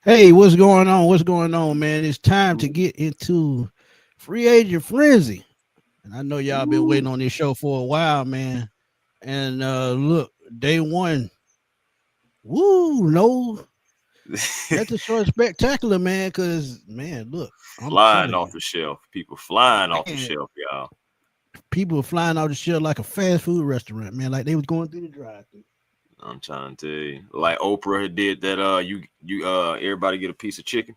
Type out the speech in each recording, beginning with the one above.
Hey, what's going on? What's going on, man? It's time to get into free agent frenzy. And I know y'all been Ooh. waiting on this show for a while, man. And look, day one, woo, no, nothing short of spectacular, man. Cause man, look, I'm Flying telling off you, the shelf. People flying off the man, shelf, y'all. people are flying out the shell like a fast food restaurant, man. Like they was going through the drive-through. I'm trying to tell you. Like Oprah did that you everybody get a piece of chicken.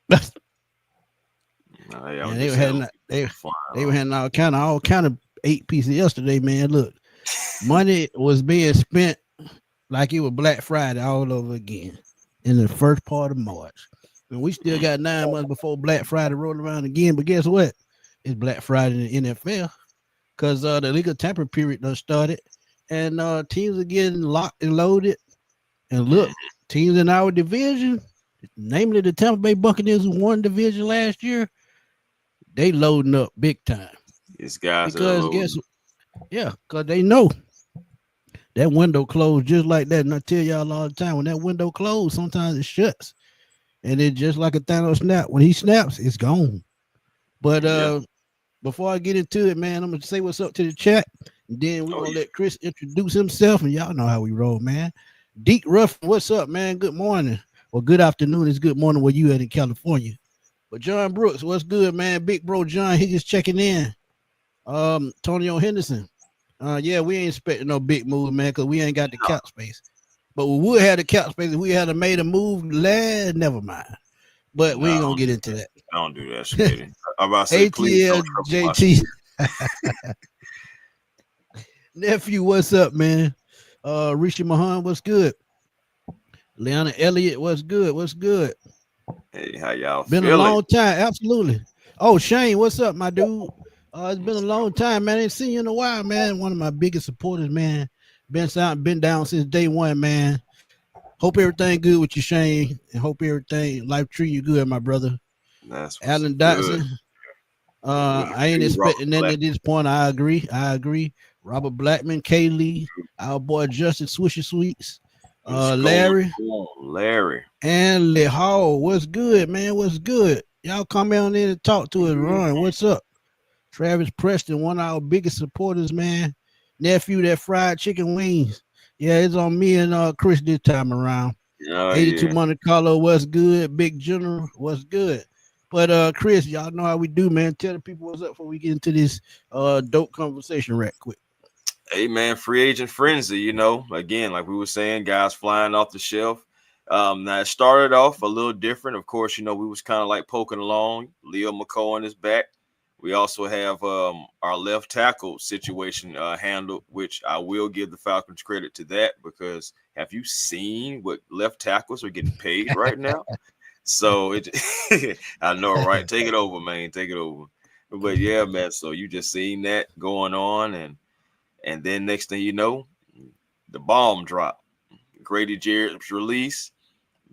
Hey, I Man, was they just were saying having those people they flying they were off. having all kind of 8 pieces yesterday, man. Look, money was being spent like it was Black Friday all over again in the first part of March. And we still Mm. got 9 months before Black Friday roll around again. But guess what? It's Black Friday in the NFL because the legal tampering period done started, and teams are getting locked and loaded. And look, Mm. teams in our division, namely the Tampa Bay Buccaneers, who won division last year, they loading up big time These guys that are because guess, loading. yeah, because they know that window closed just like that. And I tell y'all all the time, when that window closed, sometimes it shuts. And it just like a Thanos snap. When he snaps, it's gone. But Yeah. before I get into it, man, I'm gonna say what's up to the chat. And then we're Oh gonna yeah. let Chris introduce himself. And y'all know how we roll, man. Deep Ruff, what's up, man? Good morning. Or good afternoon. It's good morning where you at in California. But John Brooks, what's good, man? Big bro John Higgins checking in. Tonio Henderson. Yeah, we ain't expecting no big move, man, because we ain't got the cap space. But we would have the cap space if we had made a move last. Never mind. But we No, ain't gonna don't get do into that. that. Don't do that, Smitty. I'm about to say, please ATL don't trouble my JT spirit. nephew, what's up, man? Rishi Mahan, what's good? Leona Elliott, what's good? What's good? Hey, how y'all Been a feeling? long time, absolutely. Oh, Shane, what's up, my dude? It's been a long time, man. Ain't seen you in a while, man. One of my biggest supporters, man. Been down since day one, man. Hope everything good with you, Shane, and hope everything life treat you good, my brother. That's what's Alan good. Dotson. With my I ain't dude Robert expecting nothing Black. at this point. I agree. I agree. Robert Blackman, Kaylee, our boy Justin Swisher Sweets, What's going Larry, on, Larry? and Lee Hall. What's good, man? What's good? Y'all come on in and talk to us. Mhm. Ron, what's up? Travis Preston, one of our biggest supporters, man. Nephew, that fried chicken wings. Yeah, it's on me and Chris this time around. Oh 82 yeah. Monte Carlo, what's good? Big General, what's good? But Chris, y'all know how we do, man. Tell the people what's up before we get into this dope conversation right quick. Hey man, free agent frenzy, again, like we were saying, guys flying off the shelf. Now it started off a little different. Of course, we was kind of like poking along. Leo McCoy is back. We also have our left tackle situation handled, which I will give the Falcons credit to that because have you seen what left tackles are getting paid right now? So it, I know, right? Take it over, man. Take it over. But yeah, man. So you just seen that going on, and then next thing you know, the bomb dropped. Grady Jarrett's release.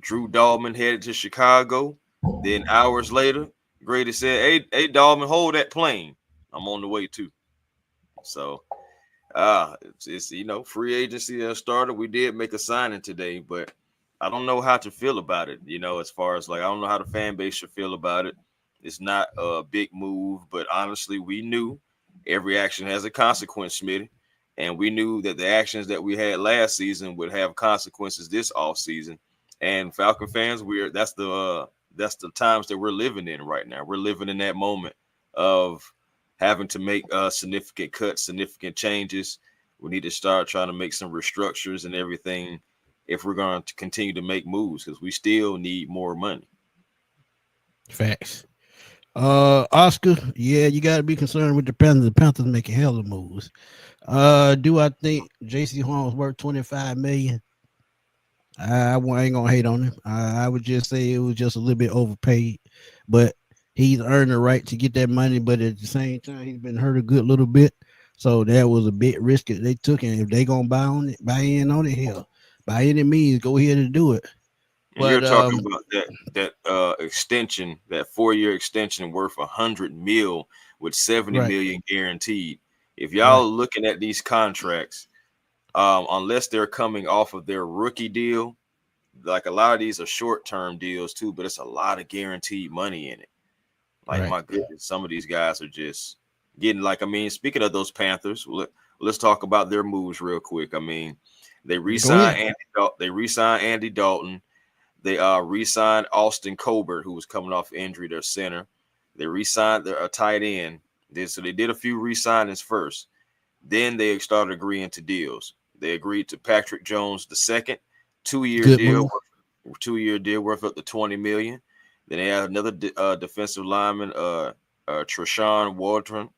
Drew Dalman headed to Chicago. Then hours later, Grady said, "Hey, Dalman, hold that plane. I'm on the way too." So, it's free agency that started. We did make a signing today, but I don't know how to feel about it. As far as like, I don't know how the fan base should feel about it. It's not a big move, but honestly, we knew every action has a consequence, Smitty. And we knew that the actions that we had last season would have consequences this off season. And Falcon fans, that's the times that we're living in right now. We're living in that moment of having to make significant cuts, significant changes. We need to start trying to make some restructures and everything if we're going to continue to make moves because we still need more money. Facts. Oscar, yeah, you got to be concerned with the Panthers. The Panthers making hell of moves. Do I think J.C. Horn worth 25 million? I ain't gonna hate on him. I would just say it was just a little bit overpaid, but he's earned the right to get that money. But at the same time, he's been hurt a good little bit, so that was a bit risky they took. And if they gonna buy in on it, hell, by any means, go ahead and do it. And you're But talking about that extension, that 4-year extension worth 100 mil with 70 right, million guaranteed. If y'all right, are looking at these contracts, unless they're coming off of their rookie deal, like a lot of these are short term deals too, but it's a lot of guaranteed money in it. Like Right. my goodness, some of these guys are just getting like. I mean, speaking of those Panthers, let's talk about their moves real quick. I mean, they Go re-signed ahead. Andy. They re-signed Andy Dalton. They re-signed Austin Colbert, who was coming off injury, their center. They re-signed their tight end. So they did a few re-signings first. Then they started agreeing to deals. They agreed to Patrick Jones the second, 2 year Good deal, move. 2 year deal worth up to $20 million. Then they had another defensive lineman, Treshawn Wharton,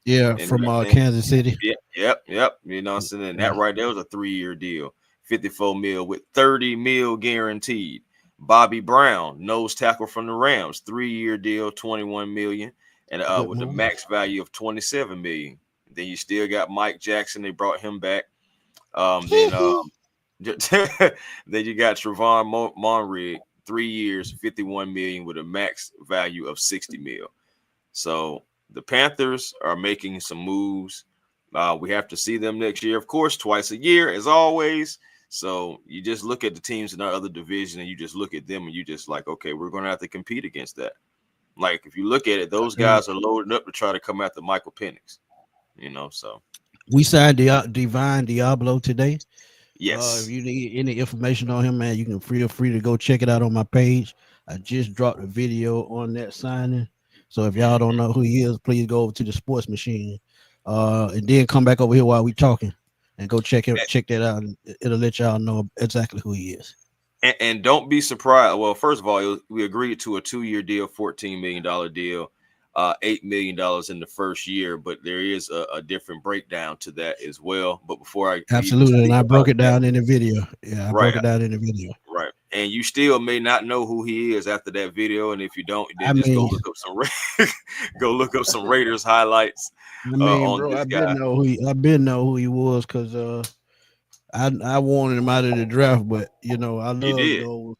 Yeah, and from I think, Kansas City. yep. You know, what I'm saying, and Yeah. that right there was a 3 year deal, 54 mil with 30 mil guaranteed. Bobby Brown, nose tackle from the Rams, 3 year deal, 21 million, and Good with the move. max value of 27 million. Then you still got Mike Jackson. They brought him back. Then then you got Trevon Monrig, 3 years, 51 million with a max value of 60 mil. So the Panthers are making some moves. We have to see them next year, of course, twice a year, as always. So you just look at the teams in our other division and you just look at them and you just like, okay, we're going to have to compete against that. Like, if you look at it, those Agreed. guys are loading up to try to come after Michael Penix, so We signed Divine Diablo today. If yes. you need any information on him, man, you can feel free to go check it out on my page. I just dropped a video on that signing. So if y'all don't know who he is, please go over to the Sports Machine, and then come back over here while we talking, and go check that out. And it'll let y'all know exactly who he is. And don't be surprised. Well, first of all, we agreed to a 2 year deal, $14 million deal, $8 million in the first year, but there is a different breakdown to that as well. But before I even Absolutely, and speak I broke about it that, down in the video. Yeah, I broke right, it down in the video. right, and you still may not know who he is after that video, and if you don't, I then just go mean, look up go look up some Raiders highlights on bro, this guy. I've been know who he was because I wanted him out of the draft, but I You love did. those.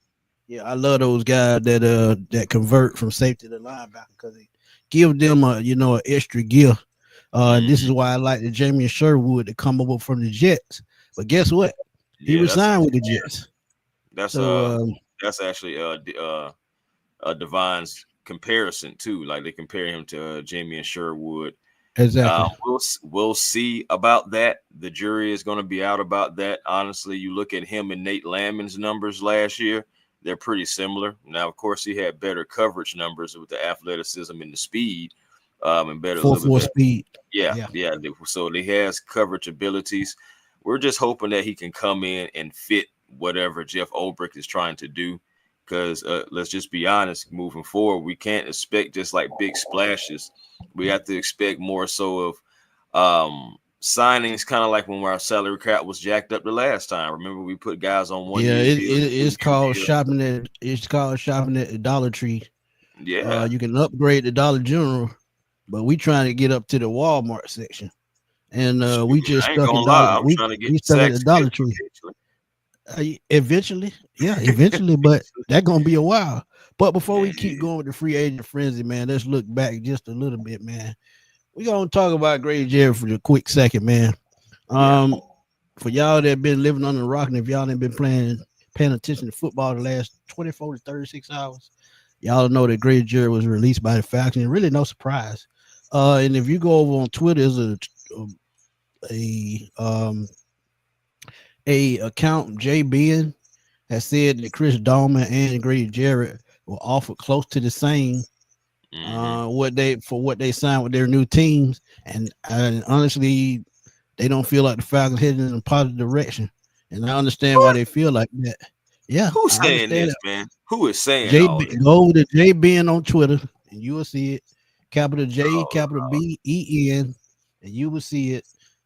Yeah, I love those guys that convert from safety to linebacker because they give them a extra gift. And this Hmm. is why I like the Jamie Sherwood to come over from the Jets. But guess what? He Yeah, resigned with the Jets. that's So that's actually Divine's comparison too. Like they compare him to Jamie and Sherwood. exactly. We'll see about that. The jury is going to be out about that. Honestly, you look at him and Nate Landman's numbers last year; they're pretty similar. Now, of course, he had better coverage numbers with the athleticism and the speed, and better a Full little bit four better. speed. Yeah, Yeah. yeah. So he has coverage abilities. We're just hoping that he can come in and fit whatever Jeff Ulbrich is trying to do. Because let's just be honest, moving forward, we can't expect just like big splashes. We have to expect more so of signings, kind of like when our salary cap was jacked up the last time. Remember, we put guys on one Yeah, year deals, two it's year called deals. shopping at the Dollar Tree. Yeah, You can upgrade the Dollar General, but we trying to get up to the Walmart section. And shoot, we just I ain't stuck gonna in dollar. lie, I'm trying to get We to stuck at Sack the Smith Dollar Tree. eventually. Eventually, yeah, eventually, but that gonna be a while. But before we keep Yeah, going with the free agent frenzy, man, let's look back just a little bit, man. We gonna talk about Grady Jarrett for a quick second, man. yeah. Um, for y'all that been living on the rock, and if y'all ain't been paying attention to football the last 24 to 36 hours, y'all know that Grady Jarrett was released by the Falcons. And really, no surprise. And if you go over on Twitter, there's a um a account Jay Ben has said that Chris Dolman and Grady Jarrett were offered close to the same Hmm. what they signed with their new teams, and honestly, they don't feel like the Falcons heading in a positive direction, and I understand why What? they feel like that. Yeah, Who's I saying understand this, it. man? Who is saying all this? Go over to J Ben on Twitter, and you will see it. Capital J, Oh, capital Ben, and you will see it.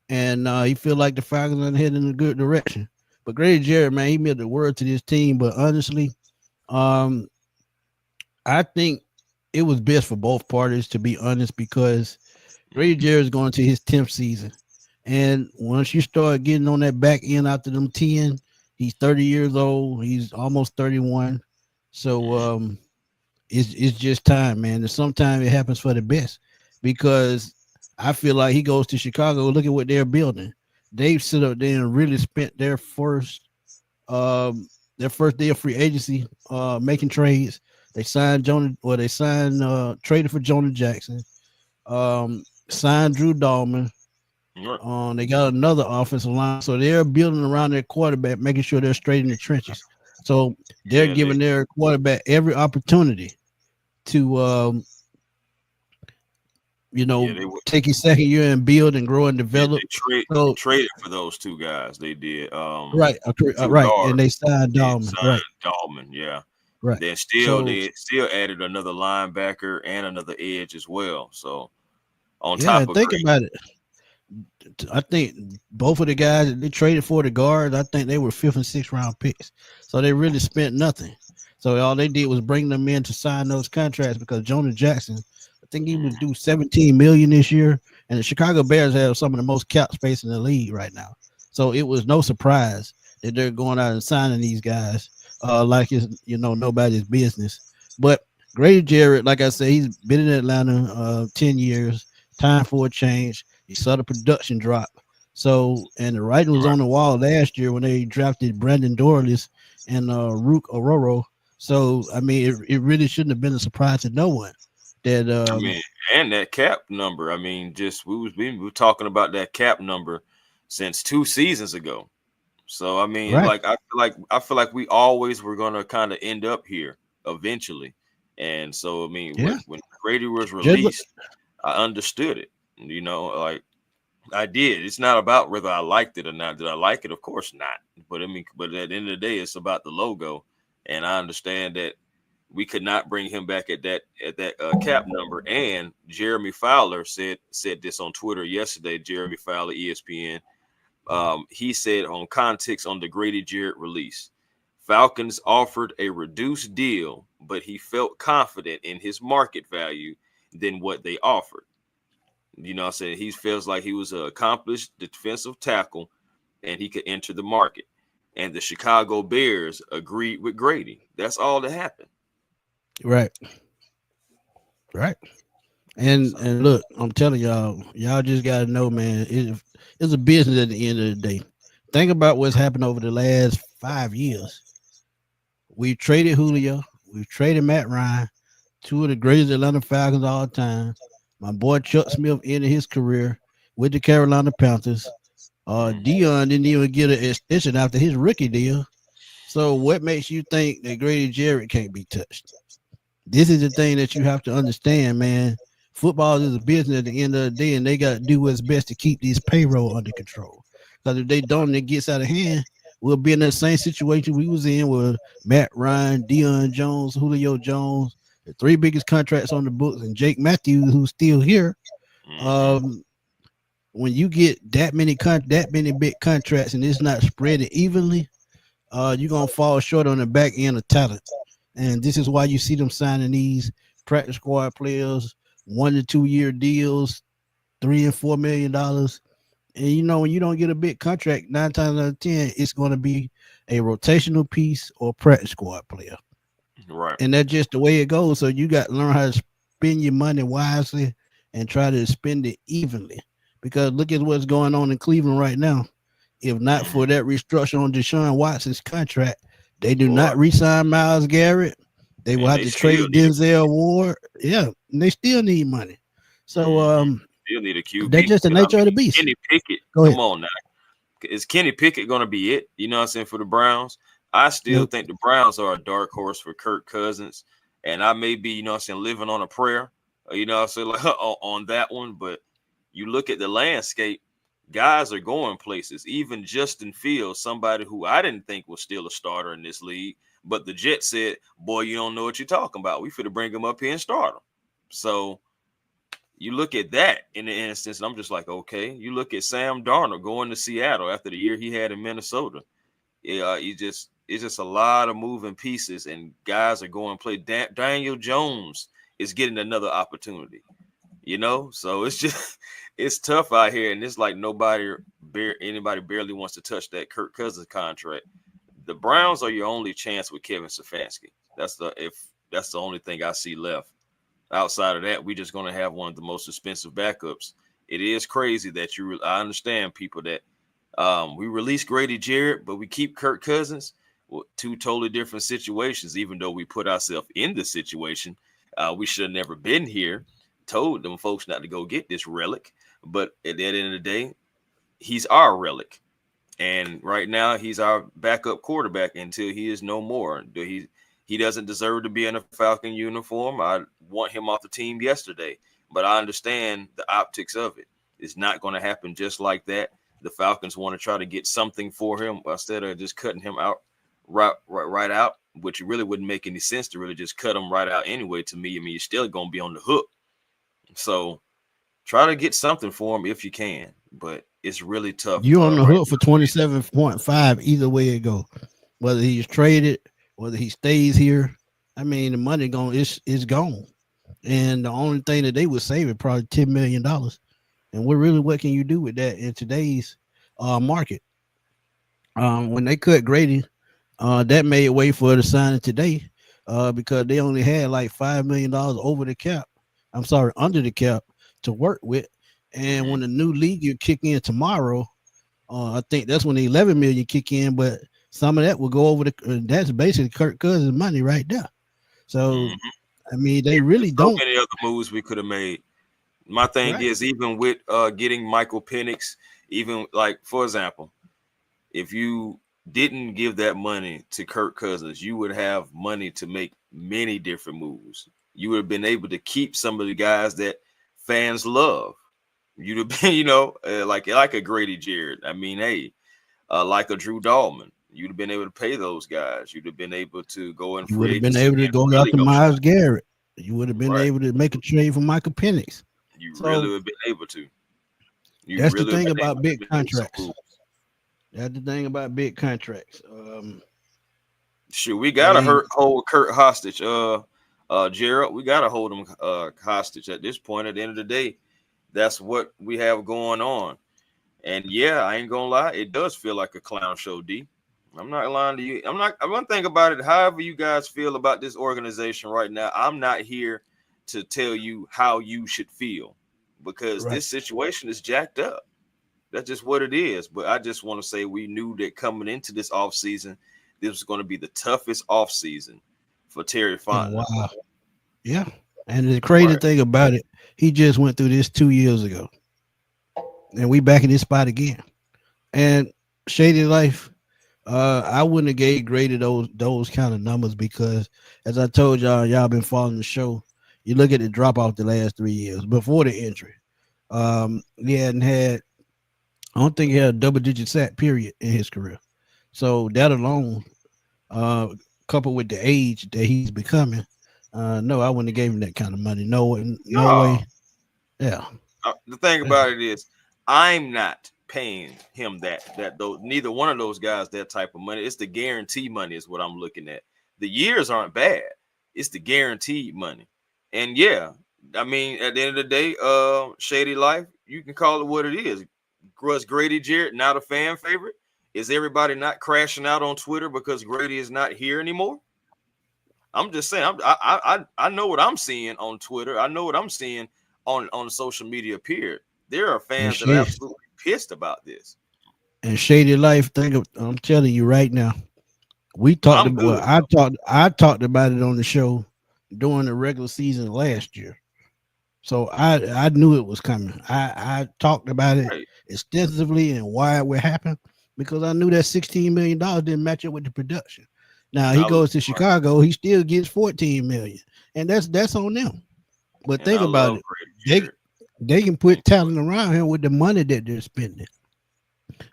And he feel like the Falcons are heading in a good direction. But Grady Jarrett, man, he meant the word to this team. But honestly, um, I think it was best for both parties, to be honest, because Grady mm, Jarrett is going to his 10th season. And once you start getting on that back end after them 10, he's 30 years old. He's almost 31. So mm. it's just time, man. And sometimes it happens for the best because I feel like he goes to Chicago. Look at what they're building. They've sit up there and really spent their first their first day of free agency, making trades. They signed Jonah, or they signed traded for Jonah Jackson. Signed Drew Dahlman. Right. They got another offensive line, so they're building around their quarterback, making sure they're straight in the trenches. So they're Yeah, giving their quarterback every opportunity to, yeah, they were. take his second year and build and grow and Yeah, develop. they So traded for those two guys. They did. right, The two right, and guards. they signed They Dahlman. Right, signed Dahlman. Yeah. right. Then still So they still added another linebacker and another edge as well. So on yeah, top of think Grady. about it. I think both of the guys that they traded for the guards, I think they were fifth and sixth round picks. So they really spent nothing. So all they did was bring them in to sign those contracts because Jonah Jackson, I think he Mm, would do 17 million this year. And the Chicago Bears have some of the most cap space in the league right now. So it was no surprise that they're going out and signing these guys like it's nobody's business. But Grady Jarrett, like I said, he's been in Atlanta 10 years. Time for a change. You saw the production drop. So, and the writing was right. on the wall last year when they drafted Brandon Dorless and Rook Ororo. So, I mean, it really shouldn't have been a surprise to no one that, I mean, and that cap number. I mean, just we were talking about that cap number since 2 seasons ago. So I mean, right. like I feel like we always were gonna kind of end up here eventually. And so I mean, Yeah. when Grady was Just look, released, I understood it. Like I did. It's not about whether I liked it or not. Did I like it? Of course not. But I mean, but at the end of the day, it's about the logo, and I understand that we could not bring him back at that cap number. And Jeremy Fowler said this on Twitter yesterday. Jeremy Fowler, ESPN. He said on context on the Grady Jarrett release, Falcons offered a reduced deal, but he felt confident in his market value than what they offered. I said he feels like he was an accomplished defensive tackle and he could enter the market. And the Chicago Bears agreed with Grady. That's all that happened. right, right. So, And look, I'm telling y'all just gotta know, man. It's a business at the end of the day. Think about what's happened over the last 5 years. We traded Julio, we traded Matt Ryan, two of the greatest Atlanta Falcons of all time. My boy Chuck Smith ended his career with the Carolina Panthers. mhm, Dion didn't even get an extension after his rookie deal. So what makes you think that Grady Jarrett can't be touched? This is the thing that you have to understand, man. Football is a business at the end of the day, and they got to do what's best to keep these payroll under control. Because if they don't, and it gets out of hand, we'll be in that same situation we was in with Matt Ryan, Deion Jones, Julio Jones, the three biggest contracts on the books, and Jake Matthews, who's still here. mhm, Um, when you get that many big contracts and it's not spread evenly, you're gonna fall short on the back end of talent. And this is why you see them signing these practice squad players, 1 to 2 year deals, $3 and $4 million. And when you don't get a big contract, 9 times out of 10, it's going to be a rotational piece or practice squad player. right. And that's just the way it goes. So you got to learn how to spend your money wisely and try to spend it evenly. Because look at what's going on in Cleveland right now. If not Mhm, for that restructure on Deshaun Watson's contract, they do boy, not re-sign Miles Garrett. They will and have they to still trade need a Denzel Ward. Yeah, and they still need money. So mhm, still need a that's QB. just the Because I nature of the mean, beast. Kenny Pickett. Go ahead. Come on now, is Kenny Pickett going to be it? You know what I'm saying, for the Browns? I still Nope. think the Browns are a dark horse for Kirk Cousins. And I may be, what I'm saying, living on a prayer, what I'm saying, like on that one. But you look at the landscape, guys are going places. Even Justin Fields, somebody who I didn't think was still a starter in this league. But the Jets said, boy, you don't know what you're talking about. We finna bring him up here and start him. So you look at that in the instance, and I'm just like, okay. You look at Sam Darnold going to Seattle after the year he had in Minnesota. Yeah, it's just a lot of moving pieces, and guys are going to play. Daniel Jones is getting another opportunity. So it's just it's tough out here, and it's like anybody barely wants to touch that Kirk Cousins contract. The Browns are your only chance with Kevin Stefanski. That's the only thing I see left. Outside of that, we're just going to have one of the most expensive backups. It is crazy that I understand people that we release Grady Jarrett, but we keep Kirk Cousins. two totally different situations. Even though we put ourselves in the situation, we should have never been here. Told them folks not to go get this relic, but at the end of the day, he's our relic. And right now, he's our backup quarterback until he is no more. He doesn't deserve to be in a Falcon uniform. I want him off the team yesterday, but I understand the optics of it. It's not going to happen just like that. The Falcons want to try to get something for him instead of just cutting him out right out, which really wouldn't make any sense to really just cut him right out anyway. To me, I mean, you're still going to be on the hook. So try to get something for him if you can, but it's really tough. You on the Right hook for 27.5 either way it go. Whether he's traded, whether he stays here. I mean, the money is gone. And the only thing that they would save is probably $10 million. And what can you do with that in today's market? When they cut Grady, that made way for the signing today because they only had like $5 million over the cap. I'm sorry, under the cap to work with. And when the new league you kick in tomorrow, I think that's when the 11 million kick in. But some of that will go over that's basically Kirk Cousins' money right there. So I mean, they really so don't. many other moves we could have made. My thing is, even with getting Michael Penix, even like for example, if you didn't give that money to Kirk Cousins, you would have money to make many different moves. You would have been able to keep some of the guys that fans love. You'd have been, like a Grady Jarrett. I mean, hey, like a Drew Dahlman. You'd have been able to pay those guys. You'd have been able to go in You free would have been agency able to and go really after go Myles shop. Garrett. You would have been Right. able to make a trade for Michael Penix. You So really would have been able to. You that's the really would thing have been about able big to make some contracts. moves. That's the thing about big contracts. Shoot, we gotta They hold Kurt hostage. Gerald, we gotta hold him hostage at this point. At the end of the day, that's what we have going on. And yeah, I ain't gonna lie, it does feel like a clown show, D. I'm not lying to you. I'm gonna think about it. However, you guys feel about this organization right now, I'm not here to tell you how you should feel because right. this situation is jacked up. That's just what it is. But I just want to say we knew that coming into this offseason, this was going to be the toughest offseason for Terry And Fontenot. wow. Yeah. And the crazy Right. thing about it, he just went through this 2 years ago. And we back in this spot again. And Shady Life, I wouldn't have graded those kind of numbers because as I told y'all been following the show. You look at the drop off the last 3 years before the injury. He hadn't had I don't think he had a double digit sack period in his career. So that alone, coupled with the age that he's becoming, no, I wouldn't have gave him that kind of money. No No. way. Yeah. The thing about it is, I'm not paying him that though. Neither one of those guys that type of money. It's the guarantee money is what I'm looking at. The years aren't bad. It's the guaranteed money. And yeah, I mean, at the end of the day, Shady Life, you can call it what it is. Was Grady Jarrett not a fan favorite? Is everybody not crashing out on Twitter because Grady is not here anymore? I'm just saying. I know what I'm seeing on Twitter. I know what I'm seeing on social media. Period. There are And fans that are shady, absolutely pissed about this. and Shady Life, I'm telling you right now, we But talked I'm about well, good. I talked about it on the show during the regular season last year. So I knew it was coming. I talked about it Right. extensively and why it would happen because I knew that $16 million didn't match up with the production. Now he I goes to right. Chicago, he still gets 14 million. And that's on them. But And think I about love it. Grady They Jarrett. they can put talent around him with the money that they're spending.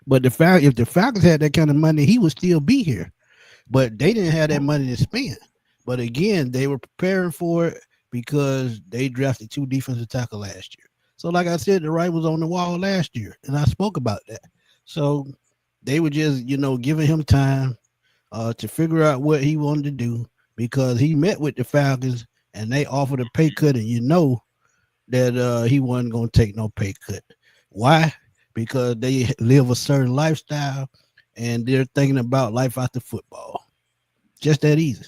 But if the Falcons had that kind of money, he would still be here. But they didn't have that money to spend. But again, they were preparing for it because they drafted 2 defensive tackle last year. So, like I said, the writing was on the wall last year, and I spoke about that. So they were just, giving him time to figure out what he wanted to do because he met with the Falcons and they offered a pay cut, and that he wasn't going to take no pay cut. Why? Because they live a certain lifestyle and they're thinking about life after football. Just that easy.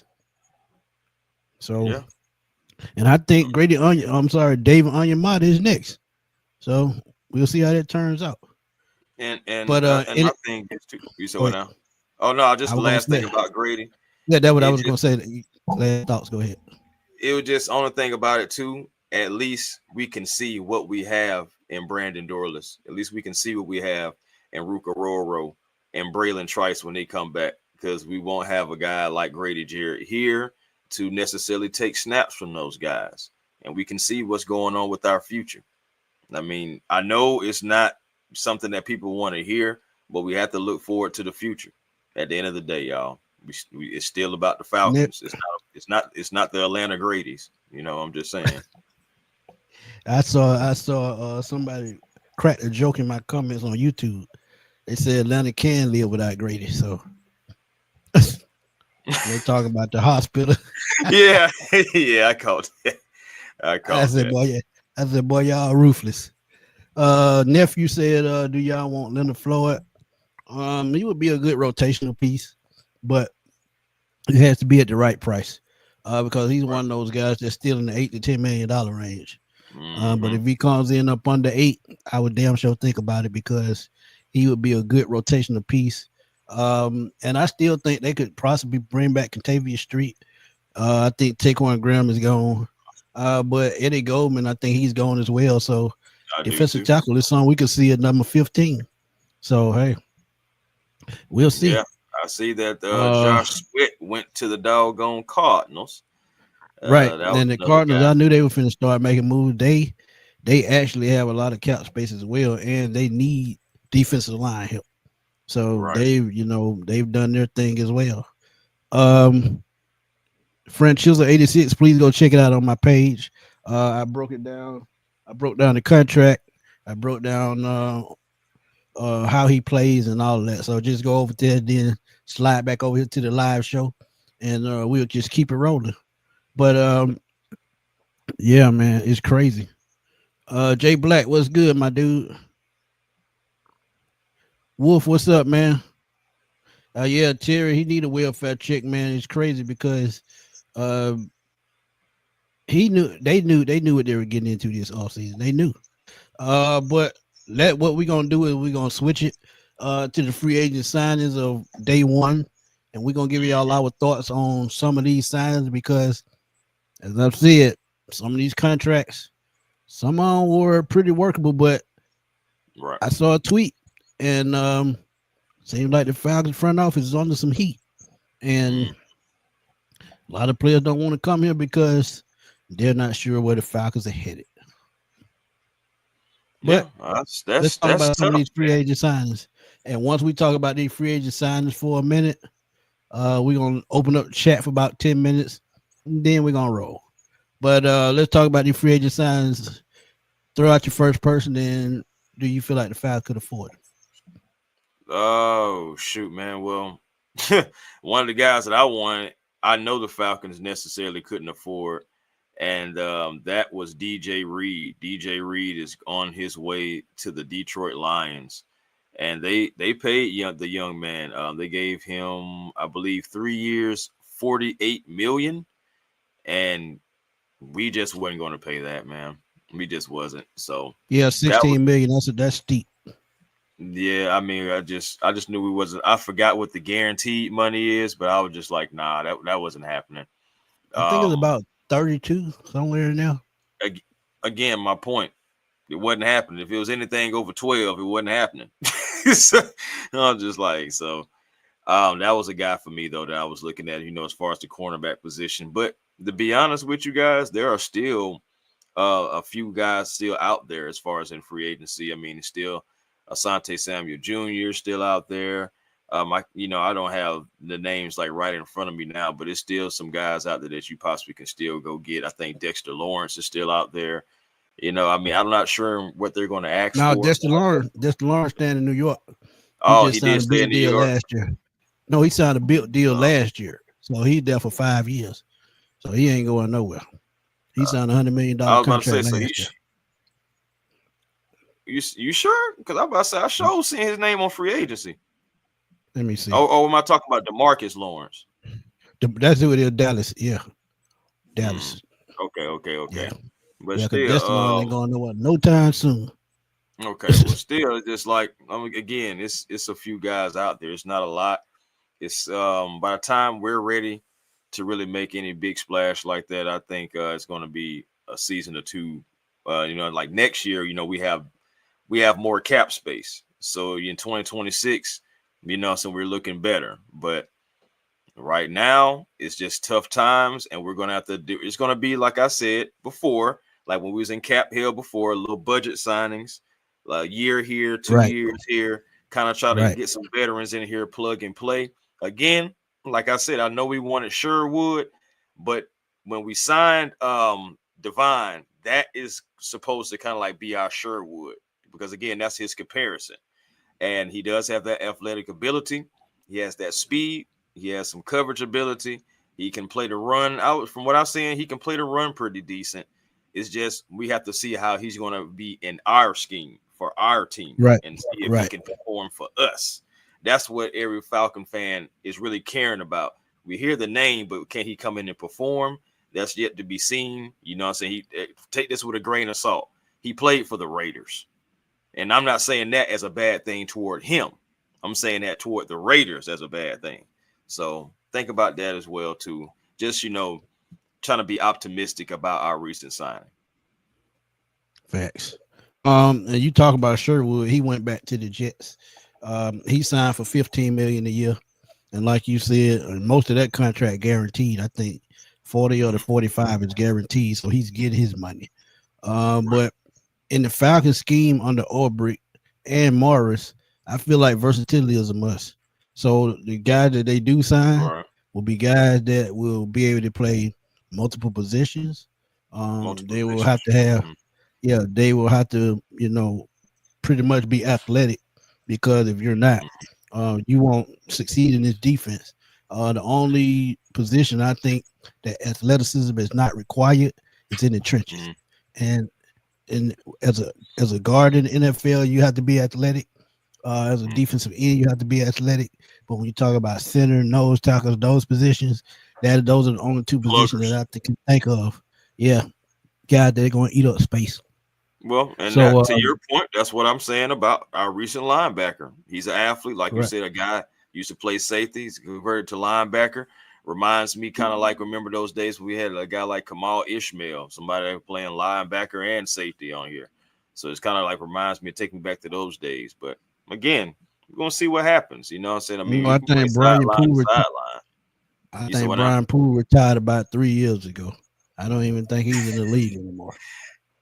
So, Yeah. and I think David Onyemata is next. So we'll see how that turns out. And But my thing is too. You said go what ahead. now? Oh no, I just the was gonna last thing say, about Grady. yeah, that's what I It was just gonna say. Last thoughts. Go ahead. it was just only thing about it too. At least we can see what we have in Brandon Dorless. At least we can see what we have in Ruka Roro and Braylon Trice when they come back, because we won't have a guy like Grady Jarrett here to necessarily take snaps from those guys, and we can see what's going on with our future. I mean, I know it's not something that people want to hear, but we have to look forward to the future. At the end of the day, y'all, it's still about the Ne- Falcons. It's not. It's not. It's not the Atlanta Grady's. You know, I'm just saying. I saw somebody crack a joke in my comments on YouTube. They said Atlanta can live without Grady. So they talking about the hospital. Yeah, yeah, I caught that. I I caught said, that. boy, yeah. I said, boy, y'all ruthless. Nephew said, do y'all want Leonard Floyd? He would be a good rotational piece, but it has to be at the right price. Because he's Right. one of those guys that's still in the $8 to $10 million range. But Mm-hmm. if he comes in up under 8, I would damn sure think about it, because he would be a good rotational piece. And I still think they could possibly bring back Contavious Street. I think Taquan Graham is gone. But Eddie Goldman, I think he's gone as well. So I do defensive too. tackle is something we could see at number 15. So hey, we'll see. Yeah, I see that Uh, Josh Sweat went to the doggone Cardinals. right. That was And the another Cardinals, guy. I knew they were finna start making moves. They actually have a lot of cap space as well, and they need defensive line help. So Right. they've done their thing as well. Um, French Chisel 86, please go check it out on my page. I broke it down. I broke down the contract. I broke down how he plays and all of that. So just go over there, then slide back over here to the live show, and we'll just keep it rolling. But yeah, man, it's crazy. Jay Black, what's good, my dude? Wolf, what's up, man? Yeah, Terry, he need a welfare check, man. It's crazy because uh, they knew what they were getting into this offseason. They knew. But what we're gonna do is we're gonna switch it to the free agent signings of day one, and we're gonna give y'all our thoughts on some of these signings, because, as I've said, some of these contracts, some of them were pretty workable, but Right. I saw a tweet, and seems like the Falcons front office is under some heat, and Mm. a lot of players don't want to come here because they're not sure where the Falcons are headed. Yeah, But that's let's that's talk that's about some of tough, these free agent signings. And once we talk about these free agent signings for a minute, we're gonna open up the chat for about 10 minutes, and then we're gonna roll. But let's talk about these free agent signings. Throw out your first person, and do you feel like the Falcons could afford it? Oh shoot, man. Well, one of the guys that I wanted, I know the Falcons necessarily couldn't afford, and that was DJ Reed. DJ Reed is on his way to the Detroit Lions, and they paid the young man. They gave him, I believe, 3 years, 48 million, and we just wasn't going to pay that, man. We just wasn't. So Yeah, that was. 16 million. That's steep. Yeah, I mean, I just knew we wasn't. I forgot what the guaranteed money is, but I was just like, nah, that wasn't happening. I think it's Um, about 32 somewhere in there. ag- Again, my point, it wasn't happening. If it was anything over 12, it wasn't happening. So, I was just like, so that was a guy for me though that I was looking at, as far as the cornerback position. But to be honest with you guys, there are still a few guys still out there as far as in free agency. I mean, it's still Asante Samuel Jr. still out there. I don't have the names like right in front of me now, but it's still some guys out there that you possibly can still go get. I think Dexter Lawrence is still out there. I mean, I'm not sure what they're going to ask Now, for. Dexter Lawrence staying in New York. He Oh, just he did signed a stay in big New deal York. last year. No, he signed a big deal Uh, last year. So he's there for 5 years. So he ain't going nowhere. He uh, signed $100 million I was about to say, contract so last year. you sure? Because I'm about to say I sure seen his name on free agency. Let me see. Oh, am I talking about DeMarcus Lawrence? That's who it is, Dallas. Yeah, Hmm. Dallas. Okay. Yeah, But yeah, because still, Dexter Lawrence ain't going nowhere no time soon. okay. Well, still, it's just like, I mean, again, it's a few guys out there. It's not a lot. It's by the time we're ready to really make any big splash like that, I think it's going to be a season or two. Like next year, we have more cap space. So in 2026, so we're looking better. But right now, it's just tough times, and we're gonna have to do. It's gonna be like I said before, like when we was in cap hill before, little budget signings, like year here, two Right, years here, kind of try to right, get some veterans in here, plug and play. Again, like I said, I know we wanted Sherwood, but when we signed Divine, that is supposed to kind of like be our Sherwood because again, that's his comparison, and he does have that athletic ability. He has that speed. He has some coverage ability. He can play the run out. From what I'm seeing, he can play the run pretty decent. It's just we have to see how he's going to be in our scheme for our team right, and see if he right. can perform for us. That's what every Falcon fan is really caring about. We hear the name, but can he come in and perform? That's yet to be seen. You know what I'm saying? Take this with a grain of salt. He played for the Raiders. And I'm not saying that as a bad thing toward him. I'm saying that toward the Raiders as a bad thing. So think about that as well, too. Just, trying to be optimistic about our recent signing. Facts. And you talk about Sherwood, he went back to the Jets. He signed for 15 million a year. And like you said, most of that contract guaranteed. I think 40 or the 45 is guaranteed. So he's getting his money. But in the Falcon scheme under Aubrey and Morris, I feel like versatility is a must. So the guys that they do sign Right. will be guys that will be able to play multiple positions. Multiple They will have positions. to have, Mhm. yeah, they will have to, pretty much be athletic because if you're not, you won't succeed in this defense. The only position I think that athleticism is not required is in the trenches, Mhm. and and as a guard in the NFL, you have to be athletic. As a Mhm. defensive end, you have to be athletic. But when you talk about center, nose tackles, those positions, those are the only two positions that Pluggers. can think of. Yeah, guys that are going to eat up space. Well, and So, that to your point, that's what I'm saying about our recent linebacker. He's an athlete, like you correct. said, a guy used to play safety. He's converted to linebacker. Reminds me kind of like remember those days when we had a guy like Kamal Ishmael, somebody that was playing linebacker and safety on here. So it's kind of like reminds me of taking me back to those days. But again, we're gonna see what happens. You know what I'm saying? I mean, I we can play think Brian sideline to Poole. sideline. I You said think what now? Brian Poole retired about 3 years ago. I don't even think he's in the league anymore.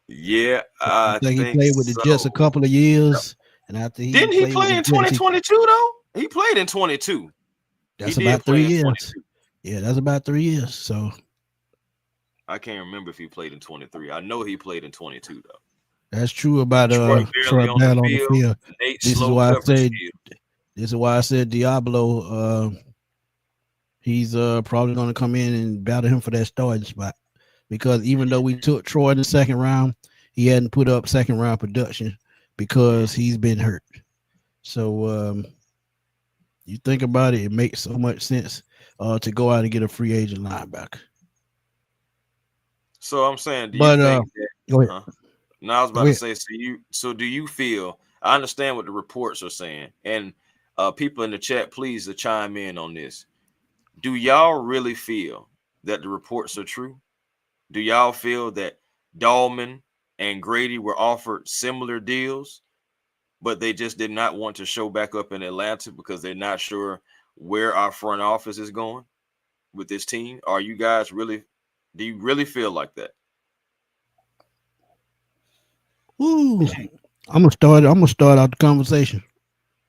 Yeah, I I think he think played with the Jets a so. couple of years, and after he Didn't he played with play the in Jets, 2022 though? He played in 22. He that's did about play three in years. 22. Yeah, that's about 3 years. So I can't remember if he played in 23. I know he played in 22 though. that's true about Troy Troy barely on the Bell on the field. field. Nate This is slow why I coverage say skill. this is why I said Diablo. He's probably going to come in and battle him for that starting spot because even though we took Troy in the second round, he hadn't put up second round production because he's been hurt. So you think about it, it makes so much sense to go out and get a free agent linebacker. So I'm saying, do you But think that? go ahead, Huh? No, I was go about to ahead. say. So do you feel? I understand what the reports are saying, and people in the chat, please to chime in on this. Do y'all really feel that the reports are true? Do y'all feel that Dahlman and Grady were offered similar deals, but they just did not want to show back up in Atlanta because they're not sure where our front office is going with this team? Are you guys really? Do you really feel like that? Ooh, I'm gonna start out the conversation.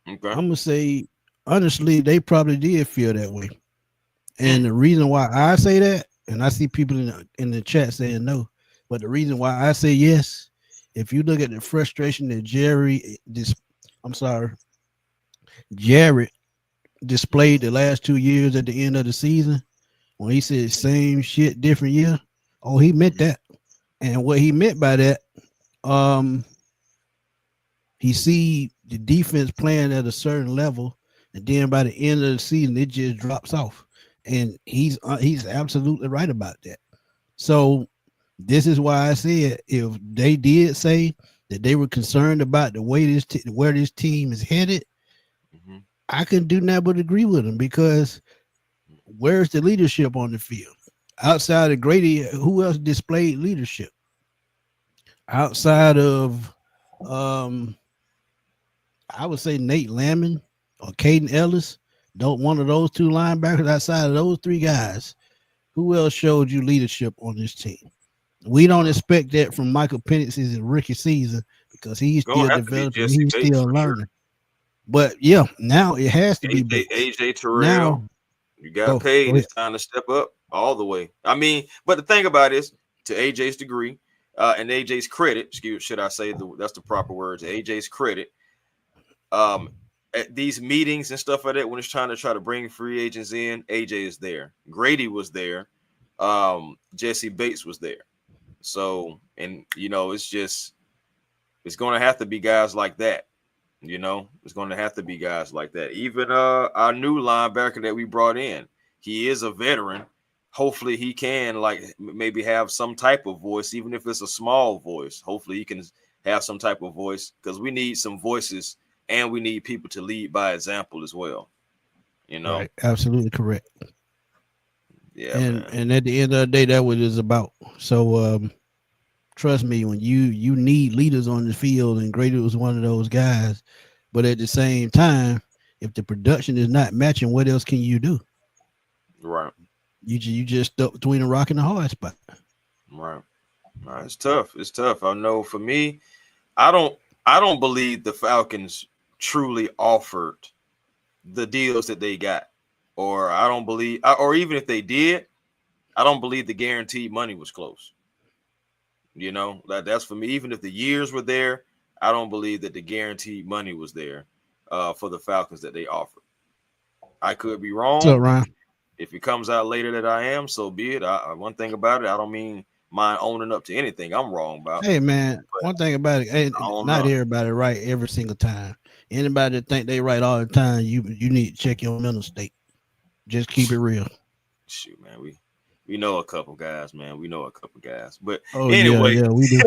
Okay. I'm gonna say honestly, they probably did feel that way. And Mm, the reason why I say that, and I see people in the chat saying no, but the reason why I say yes, if you look at the frustration that I'm sorry, Jared displayed the last 2 years at the end of the season when he said same shit, different year. Oh, he meant mhm, that. And what he meant by that, um, he see the defense playing at a certain level, and then by the end of the season, it just drops off. And he's absolutely right about that. So this is why I said if they did say that they were concerned about the way where this team is headed, mhm. I can do nothing but agree with him because where's the leadership on the field? Outside of Grady, who else displayed leadership? Outside of, um, I would say Nate Lamon or Caden Ellis. Don't one of those two linebackers outside of those three guys. Who else showed you leadership on this team? We don't expect that from Michael Penix's rookie season because he's Gonna still have to be developing, Jesse he's Bates still for sure. learning. But yeah, now it has to be Bates. AJ Terrell, Now, you got go paid. ahead. It's time to step up all the way. I mean, but the thing about it is, to AJ's degree, and AJ's credit, should I say that's the proper word? To AJ's credit, at these meetings and stuff like that, when it's trying to bring free agents in, AJ is there. Grady was there. Jesse Bates was there. So, and it's going to have to be guys like that. It's going to have to be guys like that. Even our new linebacker that we brought in, he is a veteran. Hopefully he can maybe have some type of voice, even if it's a small voice. Hopefully he can have some type of voice because we need some voices and we need people to lead by example as well. Right, absolutely correct. Yeah, man. And at the end of the day, that's what it's about. So trust me, when you need leaders on the field, and Grady was one of those guys. But at the same time, if the production is not matching, what else can you do? Right. You just stuck between a rock and a hard spot. Right. It's tough. It's tough. I know for me, I don't believe the Falcons truly offered the deals that they got, or I don't believe, or even if they did, I don't believe the guaranteed money was close. That's for me. Even if the years were there, I don't believe that the guaranteed money was there for the Falcons that they offered. I could be wrong. So Ryan, if it comes out later that I am, so be it. One thing about it, I don't mean mind owning up to anything I'm wrong about. Hey man, one thing about it, ain't not everybody right every single time. Anybody that think they right all the time, you need to check your mental state. Just keep it real. Shoot, man, we know a couple guys, man. We know a couple guys, but anyway, yeah, we do.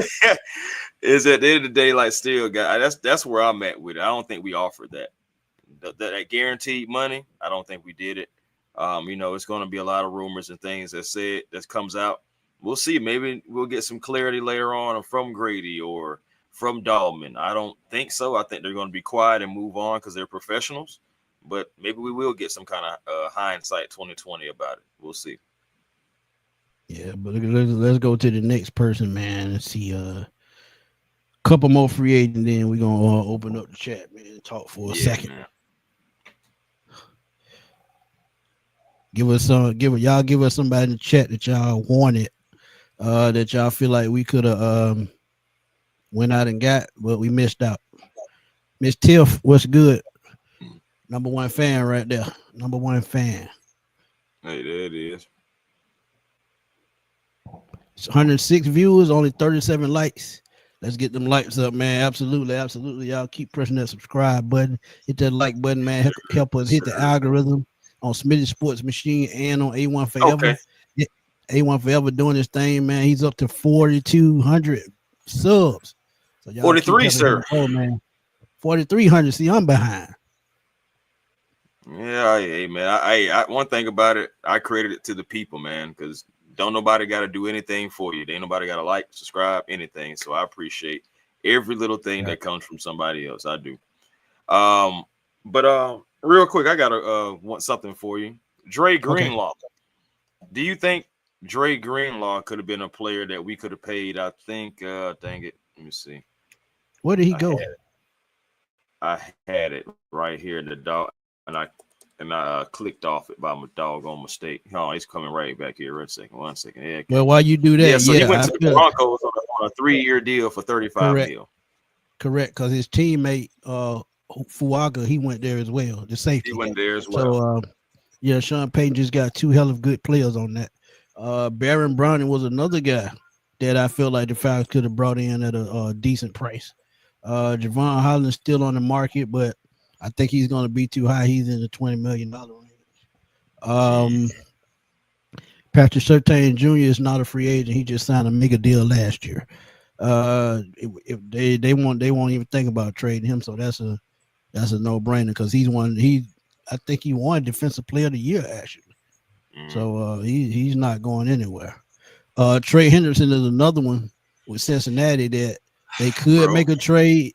Is at the end of the day, still, guys. That's where I'm at with it. I don't think we offered that guaranteed money. I don't think we did it. It's going to be a lot of rumors and things that comes out. We'll see. Maybe we'll get some clarity later on from Grady or from Dahlman. I don't think so. I think they're going to be quiet and move on because they're professionals. But maybe we will get some kind of hindsight 2020 about it. We'll see. Yeah, but let's go to the next person, man. Let's see a couple more free agents, then we're gonna open up the chat, man, and talk for a second. Man. Give us somebody in the chat that y'all wanted, that y'all feel like we could have went out and got, but we missed out. Miss Tiff, what's good? Number one fan right there. Number one fan. Hey, there it is. It's 106 viewers, only 37 likes. Let's get them likes up, man. Absolutely, absolutely. Y'all keep pressing that subscribe button. Hit that like button, man. Help us hit the algorithm on Smitty Sports Machine and on A1 Forever. Okay. A1 Forever doing this thing, man. He's up to 4,200 subs. So 43, sir. Oh, man. 4,300. See, I'm behind. Yeah, hey, man. I one thing about it, I created it to the people, man, because don't nobody got to do anything for you. Ain't nobody got to like, subscribe, anything. So I appreciate every little thing that comes from somebody else. I do. But real quick, I gotta want something for you. Dre Greenlaw. Okay. Do you think Dre Greenlaw could have been a player that we could have paid? I think, dang it. Let me see. Where did he go? I had it right here in the dog, and I clicked off it by my doggone mistake. Oh, he's coming right back here. One second. Yeah. Well, while you do that, yeah. So he went to the Broncos on a 3-year deal for $35 million. Correct, because his teammate Fuaga, he went there as well. The safety. He went there as well. So Sean Payton just got two hell of good players on that. Baron Browning was another guy that I feel like the Falcons could have brought in at a decent price. Javon Holland's still on the market, but I think he's going to be too high. He's in the $20 million range. Patrick Surtain Jr. is not a free agent. He just signed a mega deal last year. If they won't even think about trading him, so that's a no-brainer because he's I think he won Defensive Player of the Year actually. Mm-hmm. So he's not going anywhere. Trey Henderson is another one with Cincinnati that they could Bro. make a trade,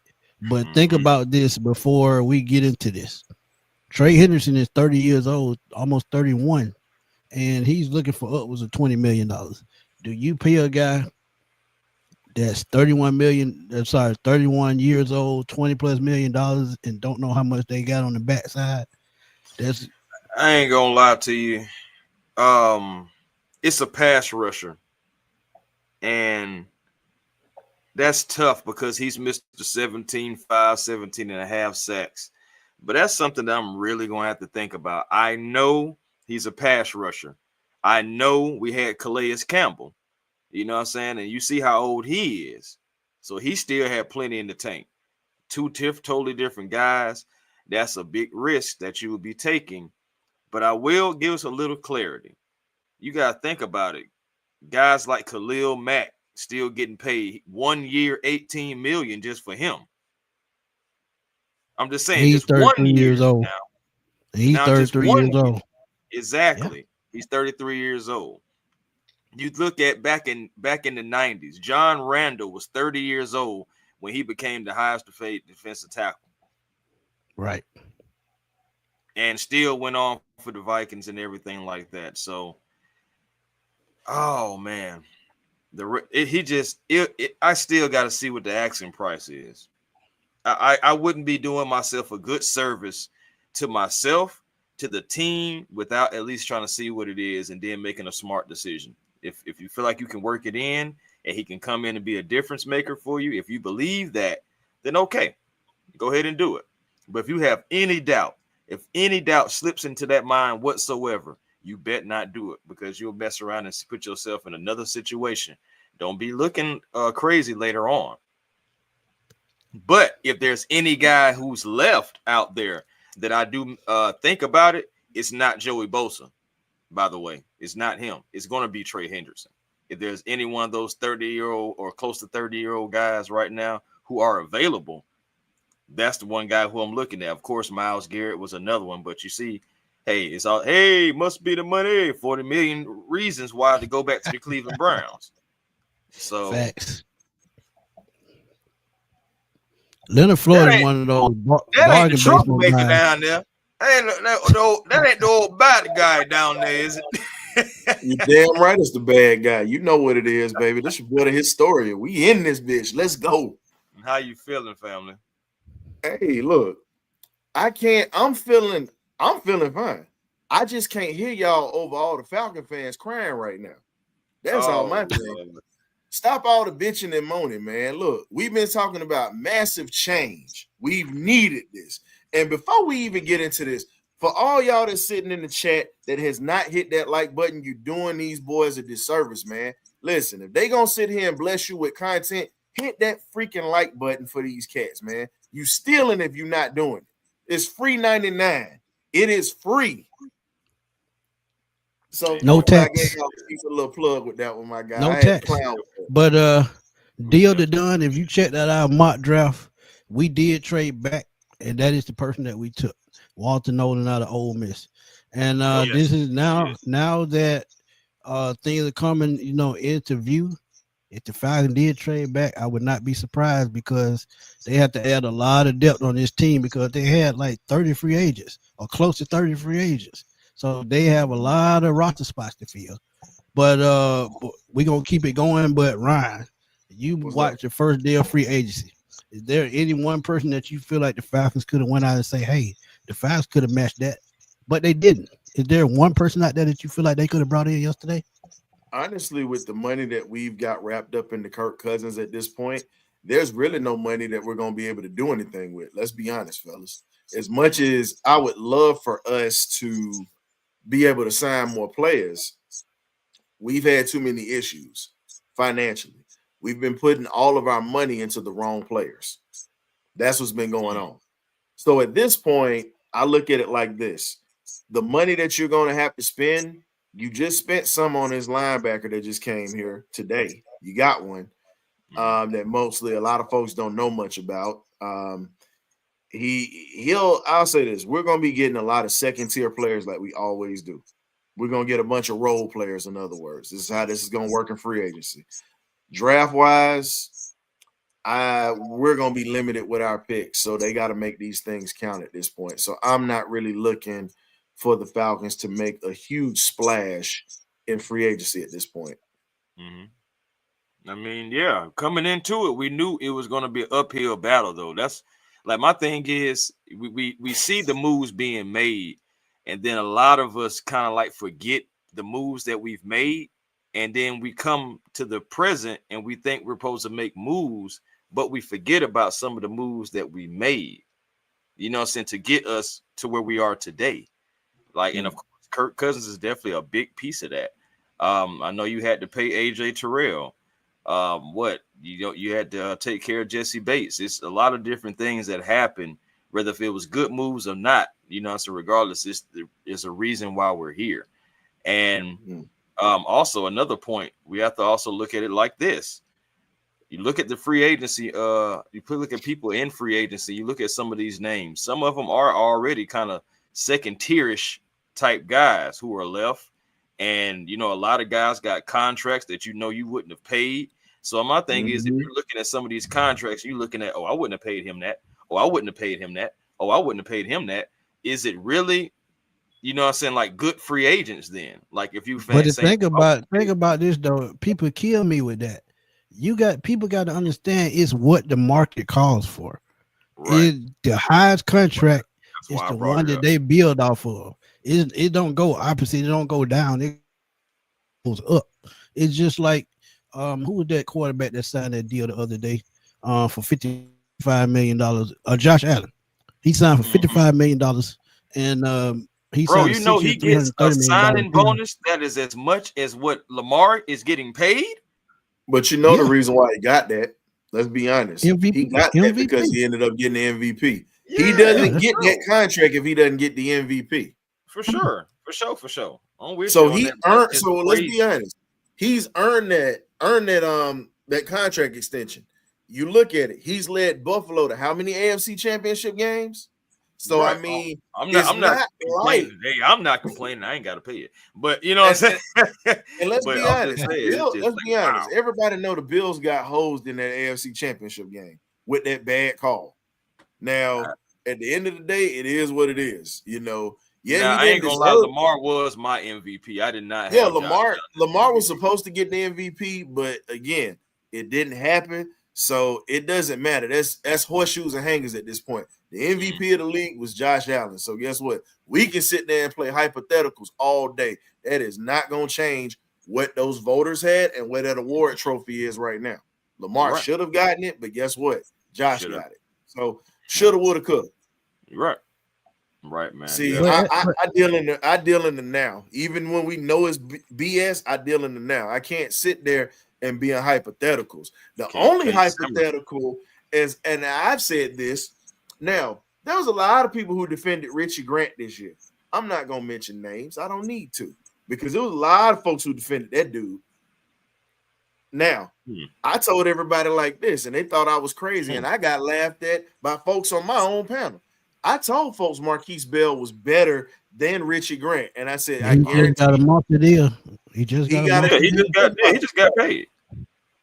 but think Mm-hmm. about this before we get into this. Trey Henderson is 30 years old, almost 31, and he's looking for upwards of $20 million. Do you pay a guy that's 31 million, sorry, 31 years old, 20 plus $1 million, and don't know how much they got on the backside? That's I ain't gonna lie to you. It's a pass rusher, and that's tough because he's Mr. 17-5, 17 and a half sacks. But that's something that I'm really going to have to think about. I know he's a pass rusher. I know we had Calais Campbell. You know what I'm saying? And you see how old he is. So he still had plenty in the tank. Two totally different guys. That's a big risk that you would be taking. But I will give us a little clarity. You got to think about it. Guys like Khalil Mack still getting paid 1 year, 18 million just for him. I'm just saying, he's just 1 33 years year old. now. He's Now, just 33 1 years year. old. Yeah, Exactly. He's 33 years old. You look at back in the 90s, John Randall was 30 years old when he became the highest paid defensive tackle right. and still went on for the Vikings and everything like that. So, oh man, I still got to see what the asking price is. I wouldn't be doing myself a good service to myself, to the team, without at least trying to see what it is and then making a smart decision. If you feel like you can work it in and he can come in and be a difference maker for you, if you believe that, then okay, go ahead and do it. But if you have any doubt, if any doubt slips into that mind whatsoever, you bet not do it because you'll mess around and put yourself in another situation. Don't be looking crazy later on. But if there's any guy who's left out there that I do think about it, it's not Joey Bosa, by the way. It's not him. It's going to be Trey Henderson. If there's any one of those 30-year-old or close to 30-year-old guys right now who are available, that's the one guy who I'm looking at. Of course, Myles Garrett was another one, but you see, hey, must be the money. 40 million reasons why to go back to the Cleveland Browns. So Facts. Leonard that Floyd is ain't one of those that ain't the bargain basement troublemaker guys. down there. That ain't the old bad guy down there, is it? You damn right it's the bad guy. You know what it is, baby. This is what a historian. We in this bitch. Let's go. How you feeling, family? Hey, look, I'm feeling fine. I just can't hear y'all over all the Falcon fans crying right now. That's all my thing. Lord. Stop all the bitching and moaning, man. Look, we've been talking about massive change. We've needed this. And before we even get into this, for all y'all that's sitting in the chat that has not hit that like button, you're doing these boys a disservice, man. Listen, if they gonna sit here and bless you with content, hit that freaking like button for these cats, man. You stealing if you're not doing it. It's free 99. It is free. So No I tax. gave y'all a little plug with that one, my guy. No I had to tax. clown with that. But deal to done. If you check that out mock draft, we did trade back, and that is the person that we took, Walter Nolan out of Ole Miss. And Yes. this is now Yes. now that things are coming, into view. If the Falcons did trade back, I would not be surprised because they had to add a lot of depth on this team because they had like 30 free agents or close to 30 free agents. So they have a lot of roster spots to fill. But we're gonna keep it going. But Ryan, you watch the first day of free agency. Is there any one person that you feel like the Falcons could have went out and say, hey, the Falcons could have matched that, but they didn't? Is there one person out there that you feel like they could have brought in yesterday? Honestly, with the money that we've got wrapped up into Kirk Cousins at this point, there's really no money that we're going to be able to do anything with. Let's be honest, fellas. As much as I would love for us to be able to sign more players, we've had too many issues financially. We've been putting all of our money into the wrong players. That's what's been going on. So at this point, I look at it like this. The money that you're going to have to spend, you just spent some on this linebacker that just came here today. You got one that mostly a lot of folks don't know much about. I'll say this. We're gonna be getting a lot of second-tier players like we always do. We're gonna get a bunch of role players, in other words. This is how this is gonna work in free agency. Draft-wise, we're gonna be limited with our picks, so they got to make these things count at this point. So I'm not really looking for the Falcons to make a huge splash in free agency at this point. I mean, yeah, coming into it, we knew it was going to be an uphill battle, though. That's like my thing is we see the moves being made, and then a lot of us kind of like forget the moves that we've made, and then we come to the present and we think we're supposed to make moves, but we forget about some of the moves that we made, you know what I'm saying, to get us to where we are today. Like, and of course, Kirk Cousins is definitely a big piece of that. I know you had to pay AJ Terrell. You had to take care of Jesse Bates. It's a lot of different things that happen, whether if it was good moves or not, you know, so regardless, it's a reason why we're here. And also another point, we have to also look at it like this. You look at the free agency, look at people in free agency, you look at some of these names. Some of them are already kind of second tierish type guys who are left. And, you know, a lot of guys got contracts that, you know, you wouldn't have paid. So my thing is, if you're looking at some of these contracts, you're looking at, oh, I wouldn't have paid him that. Oh, I wouldn't have paid him that. Oh, I wouldn't have paid him that. Is it really, you know what I'm saying, like good free agents then? Like if you think about this though, people kill me with that. People got to understand it's what the market calls for. Right. The highest contract is the one that they build off of. It don't go opposite, it don't go down, it goes up. It's just like who was that quarterback that signed that deal the other day for $55 million? Josh Allen. He signed for $55 million, and bro, you know he gets a signing bonus that is as much as what Lamar is getting paid. But you know the reason why he got that. Let's be honest. MVP, he got that because he ended up getting the MVP. Yeah, he doesn't get that contract if he doesn't get the MVP. For sure. So he earned. So let's be honest. He's earned that contract extension. You look at it. He's led Buffalo to how many AFC Championship games? So right. I mean, I'm not complaining. Hey, I'm not complaining. I ain't got to pay it. But you know what I'm saying? And let's be honest. Let's be honest. Wow. Everybody know the Bills got hosed in that AFC Championship game with that bad call. Now, at the end of the day, it is what it is. You know. Yeah, now, I ain't gonna lie. Lamar was my MVP. I did not. Yeah, Lamar was supposed to get the MVP, but again, it didn't happen. So it doesn't matter. That's horseshoes and hangers at this point. The MVP of the league was Josh Allen. So guess what? We can sit there and play hypotheticals all day. That is not going to change what those voters had and what that award trophy is right now. Lamar should have gotten it, but guess what? Josh got it. So shoulda, woulda, coulda. Right, man. See, yeah. I deal in the now. Even when we know it's BS, I deal in the now. I can't sit there and be in hypotheticals. The only hypothetical is, and I've said this. Now, there was a lot of people who defended Richie Grant this year. I'm not going to mention names. I don't need to, because there was a lot of folks who defended that dude. Now, I told everybody like this, and they thought I was crazy, and I got laughed at by folks on my own panel. I told folks Marquise Bell was better than Richie Grant, and I said, I guarantee got a monthly deal. He just got paid.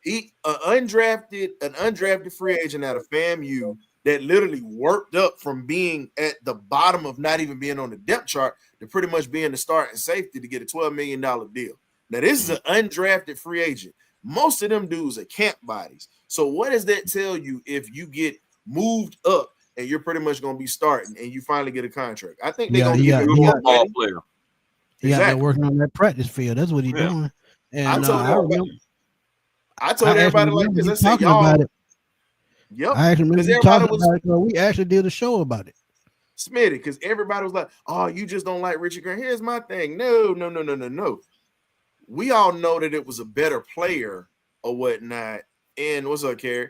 He an undrafted free agent out of FAMU that literally worked up from being at the bottom of not even being on the depth chart to pretty much being the starting safety to get a $12 million deal. Now, this is an undrafted free agent. Most of them dudes are camp bodies. So what does that tell you if you get moved up and you're pretty much going to be starting and you finally get a contract? I think they're going to give you a ball player. He out there working on that practice field. That's what he's doing. And I told everybody like this. I said, y'all. Yep. I actually remember talking about it. We actually did a show about it. Smitty, because everybody was like, oh, you just don't like Richie Grant. Here's my thing. No. We all know that it was a better player or whatnot. And what's up, Kerry?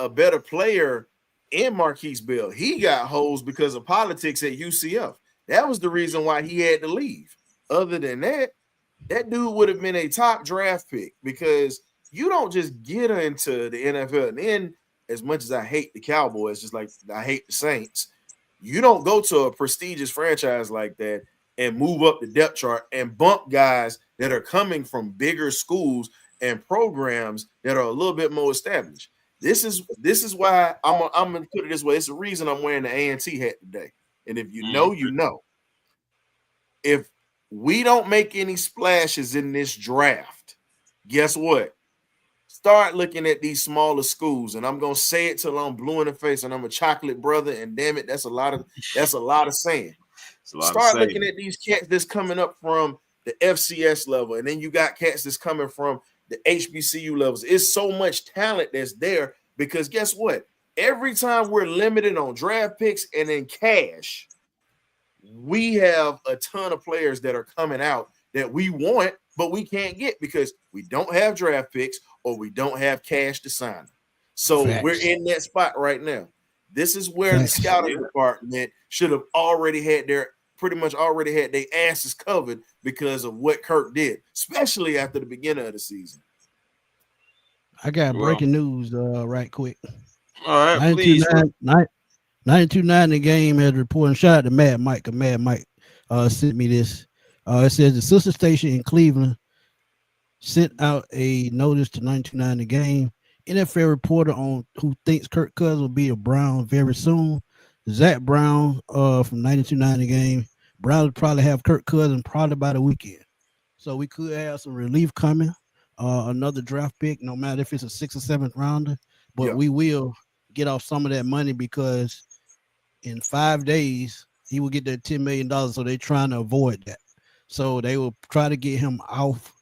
A better player in Marquise Bell. He got hosed because of politics at UCF. That was the reason why he had to leave. Other than that, that dude would have been a top draft pick, because you don't just get into the NFL and then as much as I hate the Cowboys, just like I hate the Saints, you don't go to a prestigious franchise like that and move up the depth chart and bump guys that are coming from bigger schools and programs that are a little bit more established. This is why I'm gonna put it this way. It's the reason I'm wearing the A&T hat today. And if you know, you know. If we don't make any splashes in this draft, guess what? Start looking at these smaller schools, and I'm gonna say it till I'm blue in the face, and I'm a chocolate brother, and damn it, that's a lot of saying. Start looking at these cats that's coming up from the FCS level, and then you got cats that's coming from the HBCU levels. It's so much talent that's there because guess what? Every time we're limited on draft picks and in cash, we have a ton of players that are coming out that we want, but we can't get because we don't have draft picks or we don't have cash to sign them. So we're in that spot right now. This is where the scouting department should have already had their asses covered because of what Kirk did, especially after the beginning of the season. I got breaking news right quick. All right, please. 92.9 the game has reported. Shout out to Mad Mike. Mad Mike sent me this. It says the sister station in Cleveland sent out a notice to 92.9 the game. NFL reporter on who thinks Kirk Cousins will be a Brown very soon. Zach Brown from 92.9 the game. Brown will probably have Kirk Cousins probably by the weekend. So we could have some relief coming. Another draft pick, no matter if it's a 6th or 7th rounder, but we will get off some of that money because in 5 days he will get that $10 million. So they're trying to avoid that. So they will try to get him off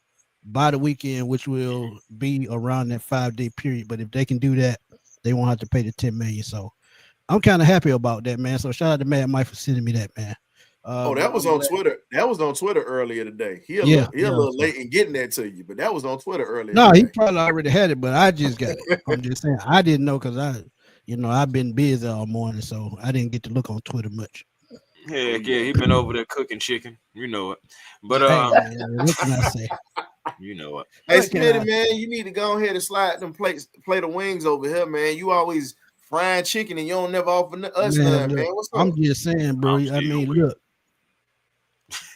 by the weekend, which will be around that 5-day period. But if they can do that, they won't have to pay the $10 million. So I'm kind of happy about that, man. So shout out to Mad Mike for sending me that, man. That was on Twitter. That was on Twitter earlier today. He a little late in getting that to you, but that was on Twitter earlier. No, he probably already had it, but I just got it. I'm just saying I didn't know because I've been busy all morning, so I didn't get to look on Twitter much. Heck yeah, he been over there cooking chicken. You know it. But hey, man, what can I say? You know it. Hey, Smitty, man, you need to go ahead and slide them plates, plate of wings over here, man. You always frying chicken and you don't never offer us none, man. What's up? I'm just saying, bro. I mean, look.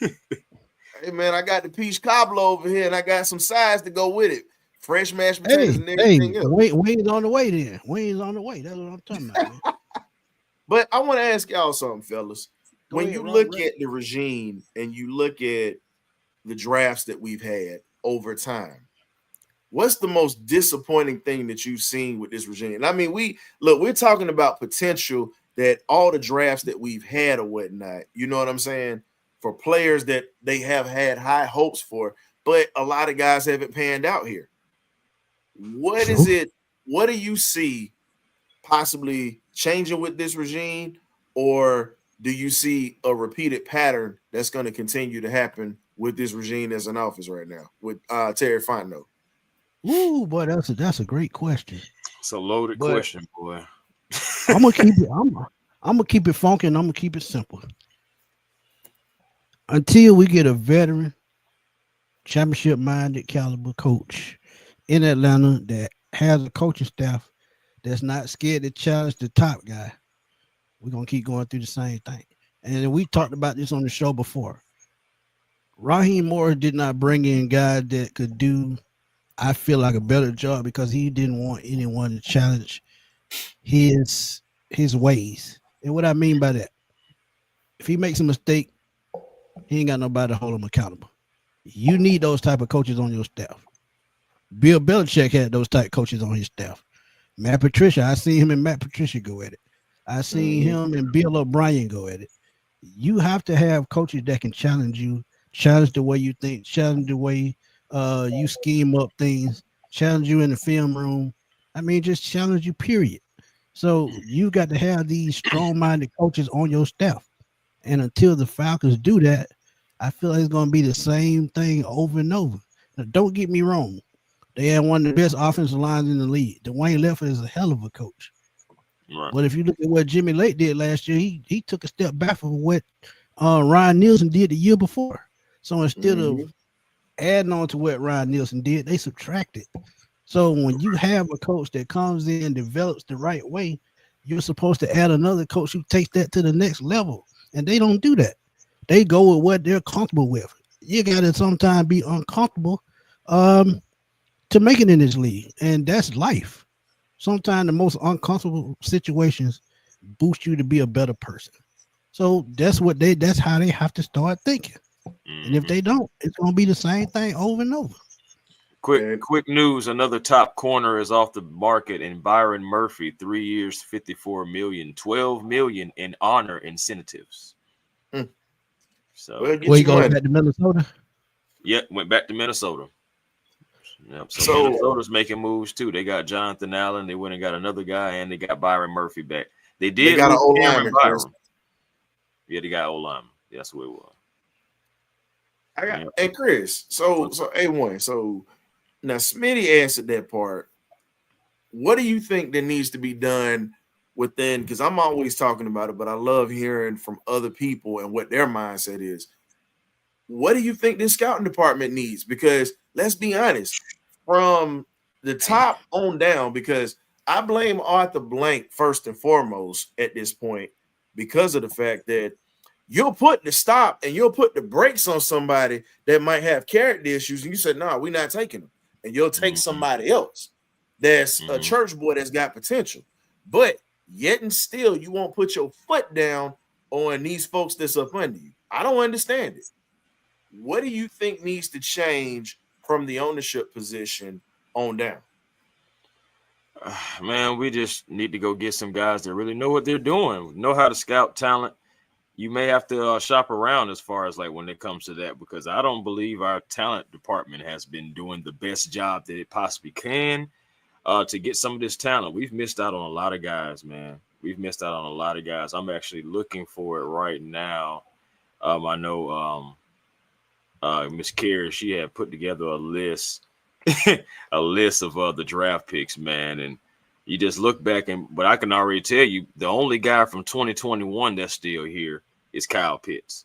Hey, man, I got the peach cobbler over here, and I got some sides to go with it. Fresh mashed potatoes and everything else. Wings on the way then. Wings on the way. That's what I'm talking about, man. But I want to ask y'all something, fellas. When you look at the regime and you look at the drafts that we've had over time, what's the most disappointing thing that you've seen with this regime? And I mean, we're talking about potential that all the drafts that we've had or whatnot, you know what I'm saying, for players that they have had high hopes for, but a lot of guys haven't panned out here. What is it? What do you see possibly changing with this regime, or do you see a repeated pattern that's going to continue to happen with this regime that's in office right now with Terry Fontenot? Ooh, boy, that's a great question. It's a loaded question, boy. I'm gonna keep it. I'm gonna keep it funky and I'm gonna keep it simple. Until we get a veteran, championship-minded caliber coach in Atlanta that has a coaching staff that's not scared to challenge the top guy, we're going to keep going through the same thing. And we talked about this on the show before. Raheem Morris did not bring in guys that could do, I feel like, a better job because he didn't want anyone to challenge his ways. And what I mean by that, if he makes a mistake, he ain't got nobody to hold him accountable. You need those type of coaches on your staff. Bill Belichick had those type of coaches on his staff. Matt Patricia, I seen him and Matt Patricia go at it. I seen him and Bill O'Brien go at it. You have to have coaches that can challenge you, challenge the way you think, challenge the way you scheme up things, challenge you in the film room. I mean, just challenge you, period. So you got to have these strong-minded coaches on your staff. And until the Falcons do that, I feel like it's going to be the same thing over and over. Now, don't get me wrong. They had one of the best offensive lines in the league. Dwayne Leffert is a hell of a coach. Right. But if you look at what Jimmy Lake did last year, he took a step back from what Ryan Nielsen did the year before. So instead of adding on to what Ryan Nielsen did, they subtracted. So when you have a coach that comes in and develops the right way, you're supposed to add another coach who takes that to the next level. And they don't do that. They go with what they're comfortable with. You got to sometimes be uncomfortable um, to make it in this league. And that's life. Sometimes the most uncomfortable situations boost you to be a better person. So that's how they have to start thinking. And if Mhm. they don't, it's gonna be the same thing over and over. And Quick news: another top corner is off the market, and Byron Murphy, 3 years, 54 million, 12 million in honor incentives. mm, well, So, Where get you your going money. back to Minnesota? yeah, went back to Minnesota. Yep. So So Minnesota's making moves too. They got Jonathan Allen. They went and got another guy, and they got Byron Murphy back. They they did got an lose old Cameron lineman, Chris. Byron. Yeah, they got O lineman. That's who it was. I got Yeah. and Chris. So A1. So now Smitty answered that part. What do you think that needs to be done within? Because I'm always talking about it, but I love hearing from other people and what their mindset is. What do you think this scouting department needs? Because let's be honest, from the top on down, because I blame Arthur Blank first and foremost at this point because of the fact that you'll put the stop and you'll put the brakes on somebody that might have character issues, and you said, "No, we're not taking them," and you'll take Mm-hmm. somebody else that's a Mm-hmm. church boy that's got potential, but yet and still you won't put your foot down on these folks that's up under you. I don't understand it. What do you think needs to change from the ownership position on down? Man, we just need to go get some guys that really know what they're doing, know how to scout talent. You may have to shop around as far as like when it comes to that, because I don't believe our talent department has been doing the best job that it possibly can to get some of this talent. We've missed out on a lot of guys, man. We've missed out on a lot of guys. I'm actually looking for it right now. I know Miss Carey, she had put together a list, a list of the draft picks, man, and you just look back but I can already tell you the only guy from 2021 that's still here is Kyle Pitts.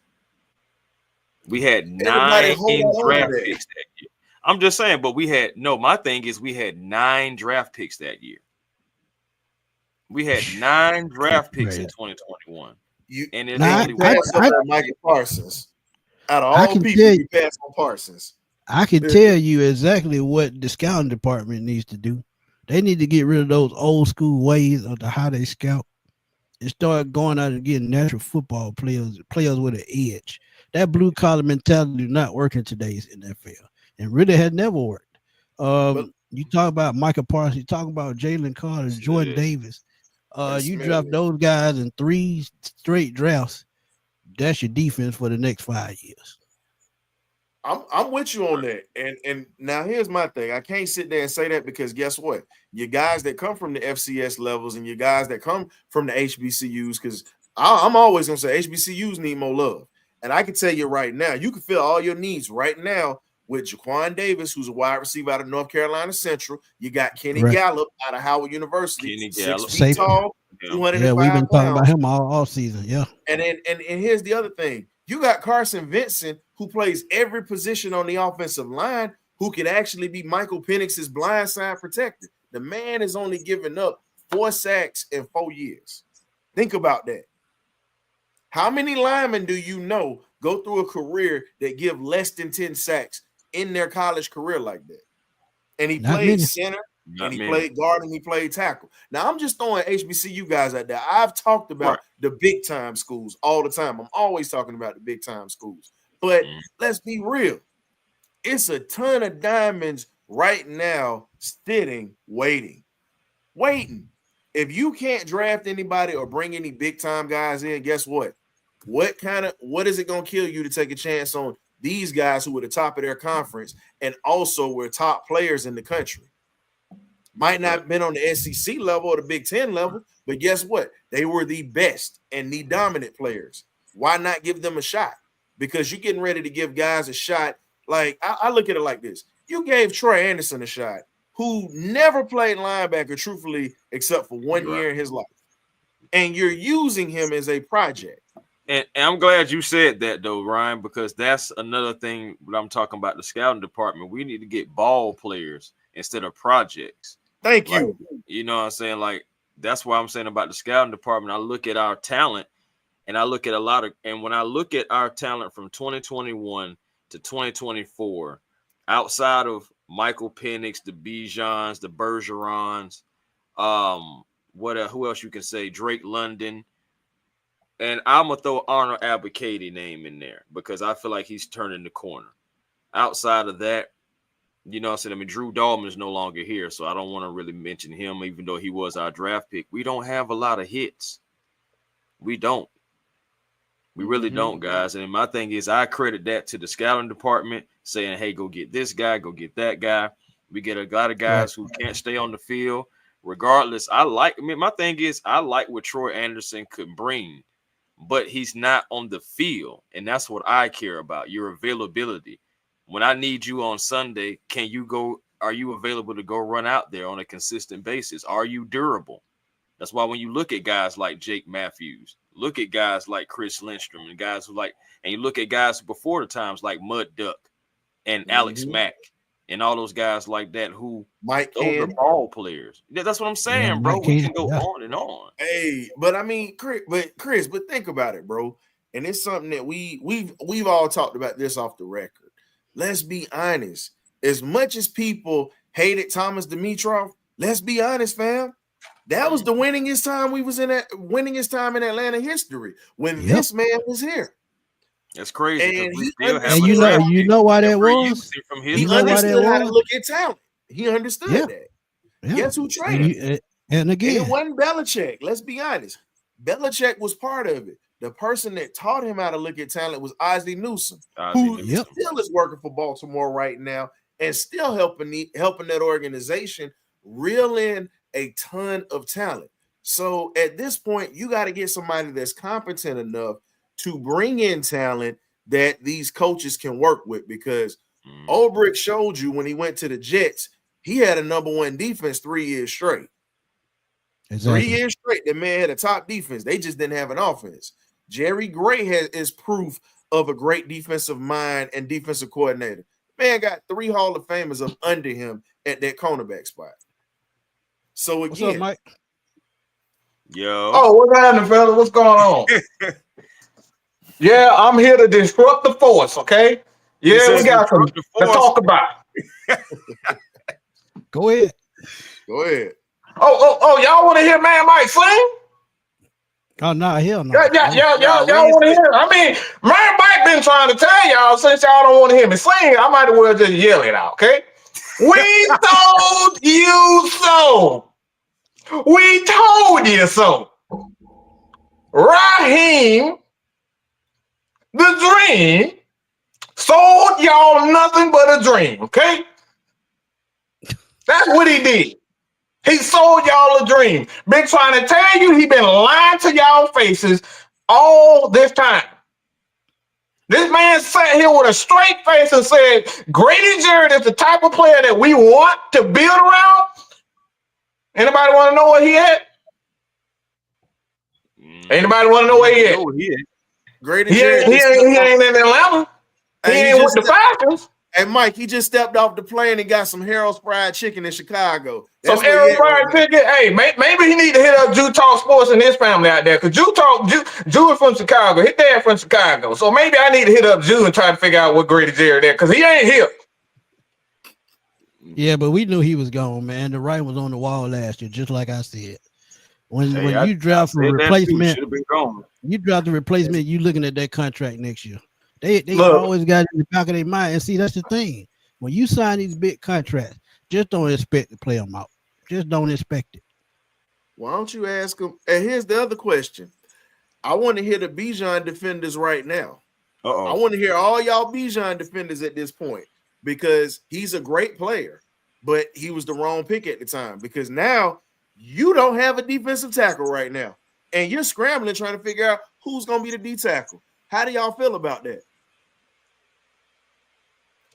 We had Everybody 9 hold on to draft that. picks that year. I'm just saying, but we had no. My thing is, we had 9 draft picks that year. We had 9 draft picks in Right. 2021, You and there's and Now you only one. pass up on Michael Parsons. Out of I all can people, tell you pass on Parsons. I can tell you exactly what the scouting department needs to do. They need to get rid of those old school ways of how they scout and start going out and getting natural football players with an edge. That blue collar mentality do not work in today's NFL, and really has never worked. But You talk about Michael Parsons, you talk about Jalen Carter, Jordan Davis. and You Smith, draft those guys in 3 straight drafts. That's your defense for the next 5 years. I'm with you on that. And now here's my thing. I can't sit there and say that because guess what? Your guys that come from the FCS levels and your guys that come from the HBCUs, because I'm always gonna say HBCUs need more love. And I can tell you right now, you can fill all your needs right now with Jaquan Davis, who's a wide receiver out of North Carolina Central. You got Kenny Right. Gallup out of Howard University, Kenny six Gallup. feet Safety. tall, Yeah. Yeah, we've 205 been talking about pounds. him all season. Yeah. And then and here's the other thing. You got Carson Vincent, who plays every position on the offensive line, who could actually be Michael Penix's blind side protector. The man is only giving up 4 sacks in 4 years. Think about that. How many linemen do you know go through a career that give less than 10 sacks in their college career like that? And he Not played many. center, and Not he many. played guard, and he played tackle. Now, I'm just throwing HBCU guys out there. I've talked Right. about the big time schools all the time. I'm always talking about the big time schools. But Mm. let's be real. It's a ton of diamonds right now sitting, waiting. If you can't draft anybody or bring any big time guys in, guess what? What is it going to kill you to take a chance on these guys who were the top of their conference and also were top players in the country? Might not Right. have been on the SEC level or the Big Ten level, but guess what? They were the best and the dominant players. Why not give them a shot? Because you're getting ready to give guys a shot. Like I look at it like this: you gave Troy Anderson a shot, who never played linebacker, truthfully, except for 1 You're right. year in his life, and you're using him as a project. And I'm glad you said that though, Ryan, because that's another thing when I'm talking about the scouting department. We need to get ball players instead of projects. Thank Like, you. you know what I'm saying? Like, that's why I'm saying about the scouting department. I look at our talent and I look at and when I look at our talent from 2021 to 2024, outside of Michael Penix, the Bijans, the Bergerons, who else you can say? Drake London. And I'm gonna throw Arnold Abacady name in there because I feel like he's turning the corner. Outside of that, you know what I'm saying? I mean, Drew Dalman is no longer here, so I don't want to really mention him, even though he was our draft pick. We don't have a lot of hits. We don't. We really don't, guys. And my thing is, I credit that to the scouting department saying, hey, go get this guy, go get that guy. We get a lot of guys who can't stay on the field. Regardless, my thing is, I like what Troy Anderson could bring, but he's not on the field. And that's what I care about, your availability. When I need you on Sunday, are you available to go run out there on a consistent basis? Are you durable? That's why when you look at guys like Jake Matthews, look at guys like Chris Lindstrom and guys and you look at guys before the times like Mud Duck and Alex Mack and all those guys like that who those are ball players. Yeah, that's what I'm saying, bro. We can go on and on. Hey, but I mean, Chris, but think about it, bro. And it's something that we've all talked about this off the record. Let's be honest. As much as people hated Thomas Dimitroff, let's be honest, fam. That was the winningest time in Atlanta history when this man was here. That's crazy. And you know why that was? He understood how to look at talent. He understood that. Yeah. Guess who trained? And again, it wasn't Belichick. Let's be honest. Belichick was part of it. The person that taught him how to look at talent was Ozzie Newsome, who still is working for Baltimore right now and still helping that organization reel in a ton of talent. So at this point, you got to get somebody that's competent enough to bring in talent that these coaches can work with, because Ulbrich showed you when he went to the Jets, he had a number one defense 3 years straight. Exactly. 3 years straight, that man had a top defense. They just didn't have an offense. Jerry Gray is proof of a great defensive mind and defensive coordinator. Man got 3 Hall of Famers up under him at that cornerback spot. So again, what's up, Mike? Yo. Oh, what's happening, fella? What's going on? Yeah, I'm here to disrupt the force, okay? Yeah, we got some to talk about. Go ahead. Oh, y'all want to hear Man Mike sing? Oh, no, hell no. Y'all want to hear? I mean, Man Mike been trying to tell y'all, since y'all don't want to hear me sing, I might as well just yell it out, okay? We told you so. We told you so. Raheem, the dream, sold y'all nothing but a dream, okay? That's what he did. He sold y'all a dream. Been trying to tell you, he been lying to y'all faces all this time. This man sat here with a straight face and said, Grady Jarrett is the type of player that we want to build around. Anybody want to know where he at? Anybody want to know where he at? Grady Jarrett. He ain't in Atlanta. He ain't with the Falcons. Hey, Mike, he just stepped off the plane and got some Harold's Fried Chicken in Chicago. Some Harold's Fried Chicken. Hey, maybe he need to hit up Jew Talk Sports and his family out there, because Jew is from Chicago. His dad from Chicago. So maybe I need to hit up Jew and try to figure out what Grady Jarrett is, because he ain't here. Yeah, but we knew he was gone, man. The writing was on the wall last year, just like I said. When you draft a replacement, you draft the replacement, you looking at that contract next year. They always got it in the back of their mind. And see, that's the thing. When you sign these big contracts, just don't expect to play them out. Just don't expect it. Why don't you ask him? And here's the other question. I want to hear the Bijan defenders right now. I want to hear all y'all Bijan defenders at this point, because he's a great player, but he was the wrong pick at the time, because now you don't have a defensive tackle right now, and you're scrambling trying to figure out who's going to be the D tackle. How do y'all feel about that?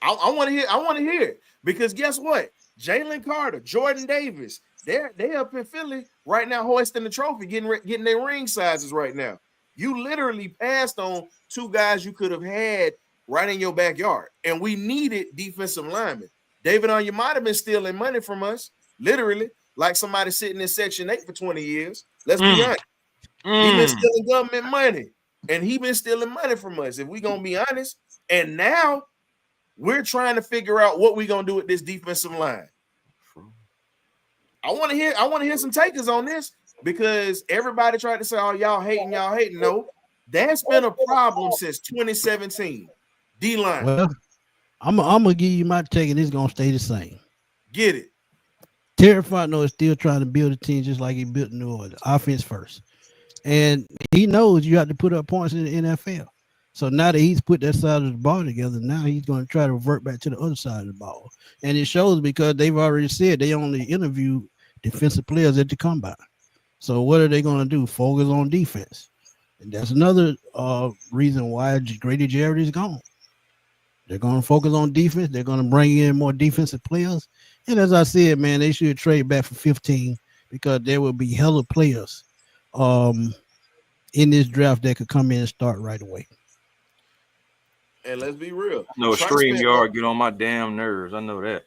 I want to hear it, because guess what? Jalen Carter, Jordan Davis, they up in Philly right now, hoisting the trophy, getting their ring sizes right now. You literally passed on 2 guys you could have had right in your backyard, and we needed defensive linemen. David Onyema might have been stealing money from us, literally, like somebody sitting in Section 8 for 20 years. Let's be honest. He been stealing government money, and he been stealing money from us, if we gonna be honest. And now we're trying to figure out what we're gonna do with this defensive line. I want to hear some takers on this, because everybody tried to say, "Oh, y'all hating." No, that's been a problem since 2017. D-line. Well, I'm gonna give you my take, and it's gonna stay the same. Get it. Terry Fontenot is still trying to build a team just like he built New Orleans, offense first. And he knows you have to put up points in the NFL. So now that he's put that side of the ball together, now he's going to try to revert back to the other side of the ball. And it shows because they've already said they only interview defensive players at the combine. So what are they going to do? Focus on defense. And that's another reason why Grady Jarrett is gone. They're going to focus on defense. They're going to bring in more defensive players. And as I said, man, they should trade back for 15 because there will be hella players in this draft that could come in and start right away. And let's be real. No, StreamYard get on my damn nerves. I know that.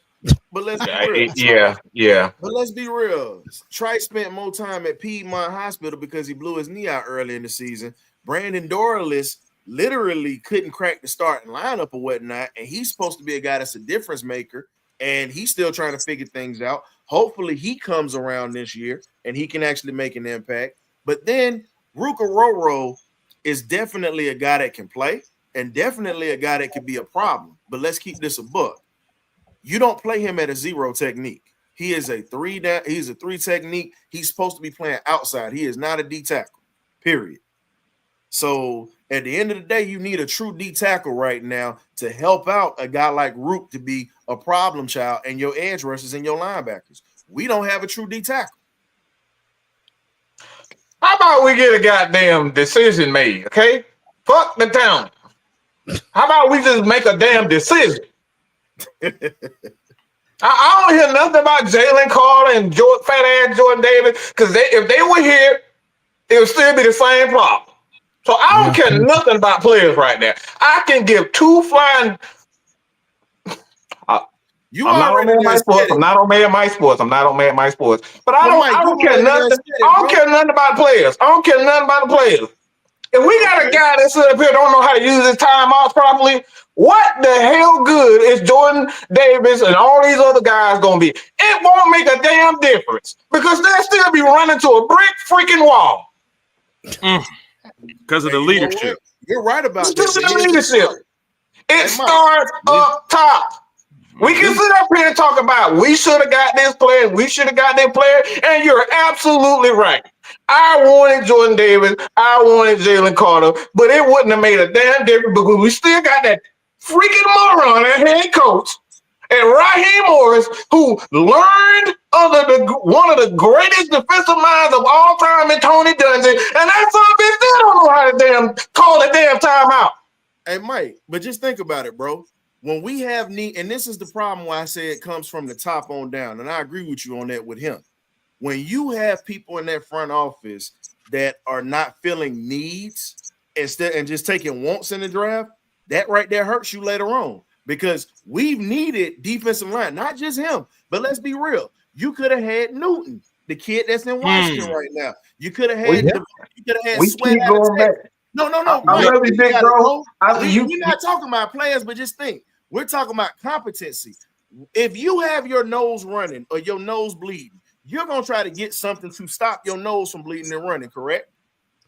But let's be real. Yeah. But let's be real. Trice spent more time at Piedmont Hospital because he blew his knee out early in the season. Brandon Dorless literally couldn't crack the starting lineup or whatnot, and he's supposed to be a guy that's a difference maker, and he's still trying to figure things out. Hopefully he comes around this year and he can actually make an impact. But then Ruka Roro is definitely a guy that can play and definitely a guy that could be a problem. But let's keep this a buck. You don't play him at a 0 technique. He is a 3 down. He's a 3 technique. He's supposed to be playing outside. He is not a D tackle, period. So at the end of the day, you need a true D tackle right now to help out a guy like Rook to be a problem child and your edge rushers and your linebackers. We don't have a true D tackle. How about we get a goddamn decision made, okay? Fuck the town. How about we just make a damn decision? I don't hear nothing about Jalen Carter and fat ass Jordan Davis, because if they were here, it would still be the same problem. So I don't care nothing about players right now. I can give 2 flying. I'm not on Mad Sports. I'm not on Mad Sports. But I don't care nothing. I don't care nothing about players. I don't care nothing about the players. If we got a guy that's up here don't know how to use his timeouts properly, what the hell good is Jordan Davis and all these other guys gonna be? It won't make a damn difference because they'll still be running to a brick freaking wall. Because of the leadership. You're right about that. Because of the leadership. It starts up top. We can sit up here and talk about we should have got this player, we should have got that player, and you're absolutely right. I wanted Jordan Davis, I wanted Jalen Carter, but it wouldn't have made a damn difference because we still got that freaking moron at head coach and Raheem Morris, who learned under one of the greatest defensive minds of all time in Tony Dungy, and that son of a bitch still don't know how to damn call a damn timeout. Hey, Mike, but just think about it, bro. When we have need, and this is the problem why I say it comes from the top on down, and I agree with you on that with him. When you have people in that front office that are not filling needs and just taking wants in the draft, that right there hurts you later on because we've needed defensive line, not just him, but let's be real. You could have had Newton, the kid that's in Washington right now. You could have had Sweat. No. We're not talking about players, but just think. We're talking about competency. If you have your nose running or your nose bleeding, you're going to try to get something to stop your nose from bleeding and running, correct?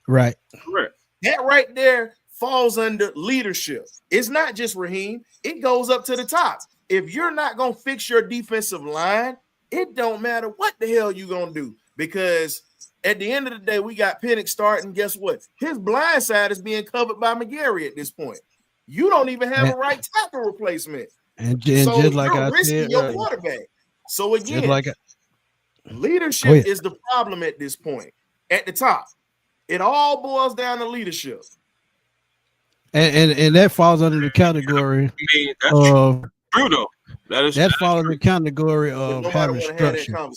Right. Correct. That right there falls under leadership. It's not just Raheem. It goes up to the top. If you're not going to fix your defensive line, it don't matter what the hell you're going to do because at the end of the day, we got Penix starting. Guess what? His blind side is being covered by McGarry at this point. You don't even have a right tackle replacement. And just like I said, your quarterback. So again, leadership is the problem at this point. At the top, it all boils down to leadership. And that falls under the category of true though. That falls in the category of having structure.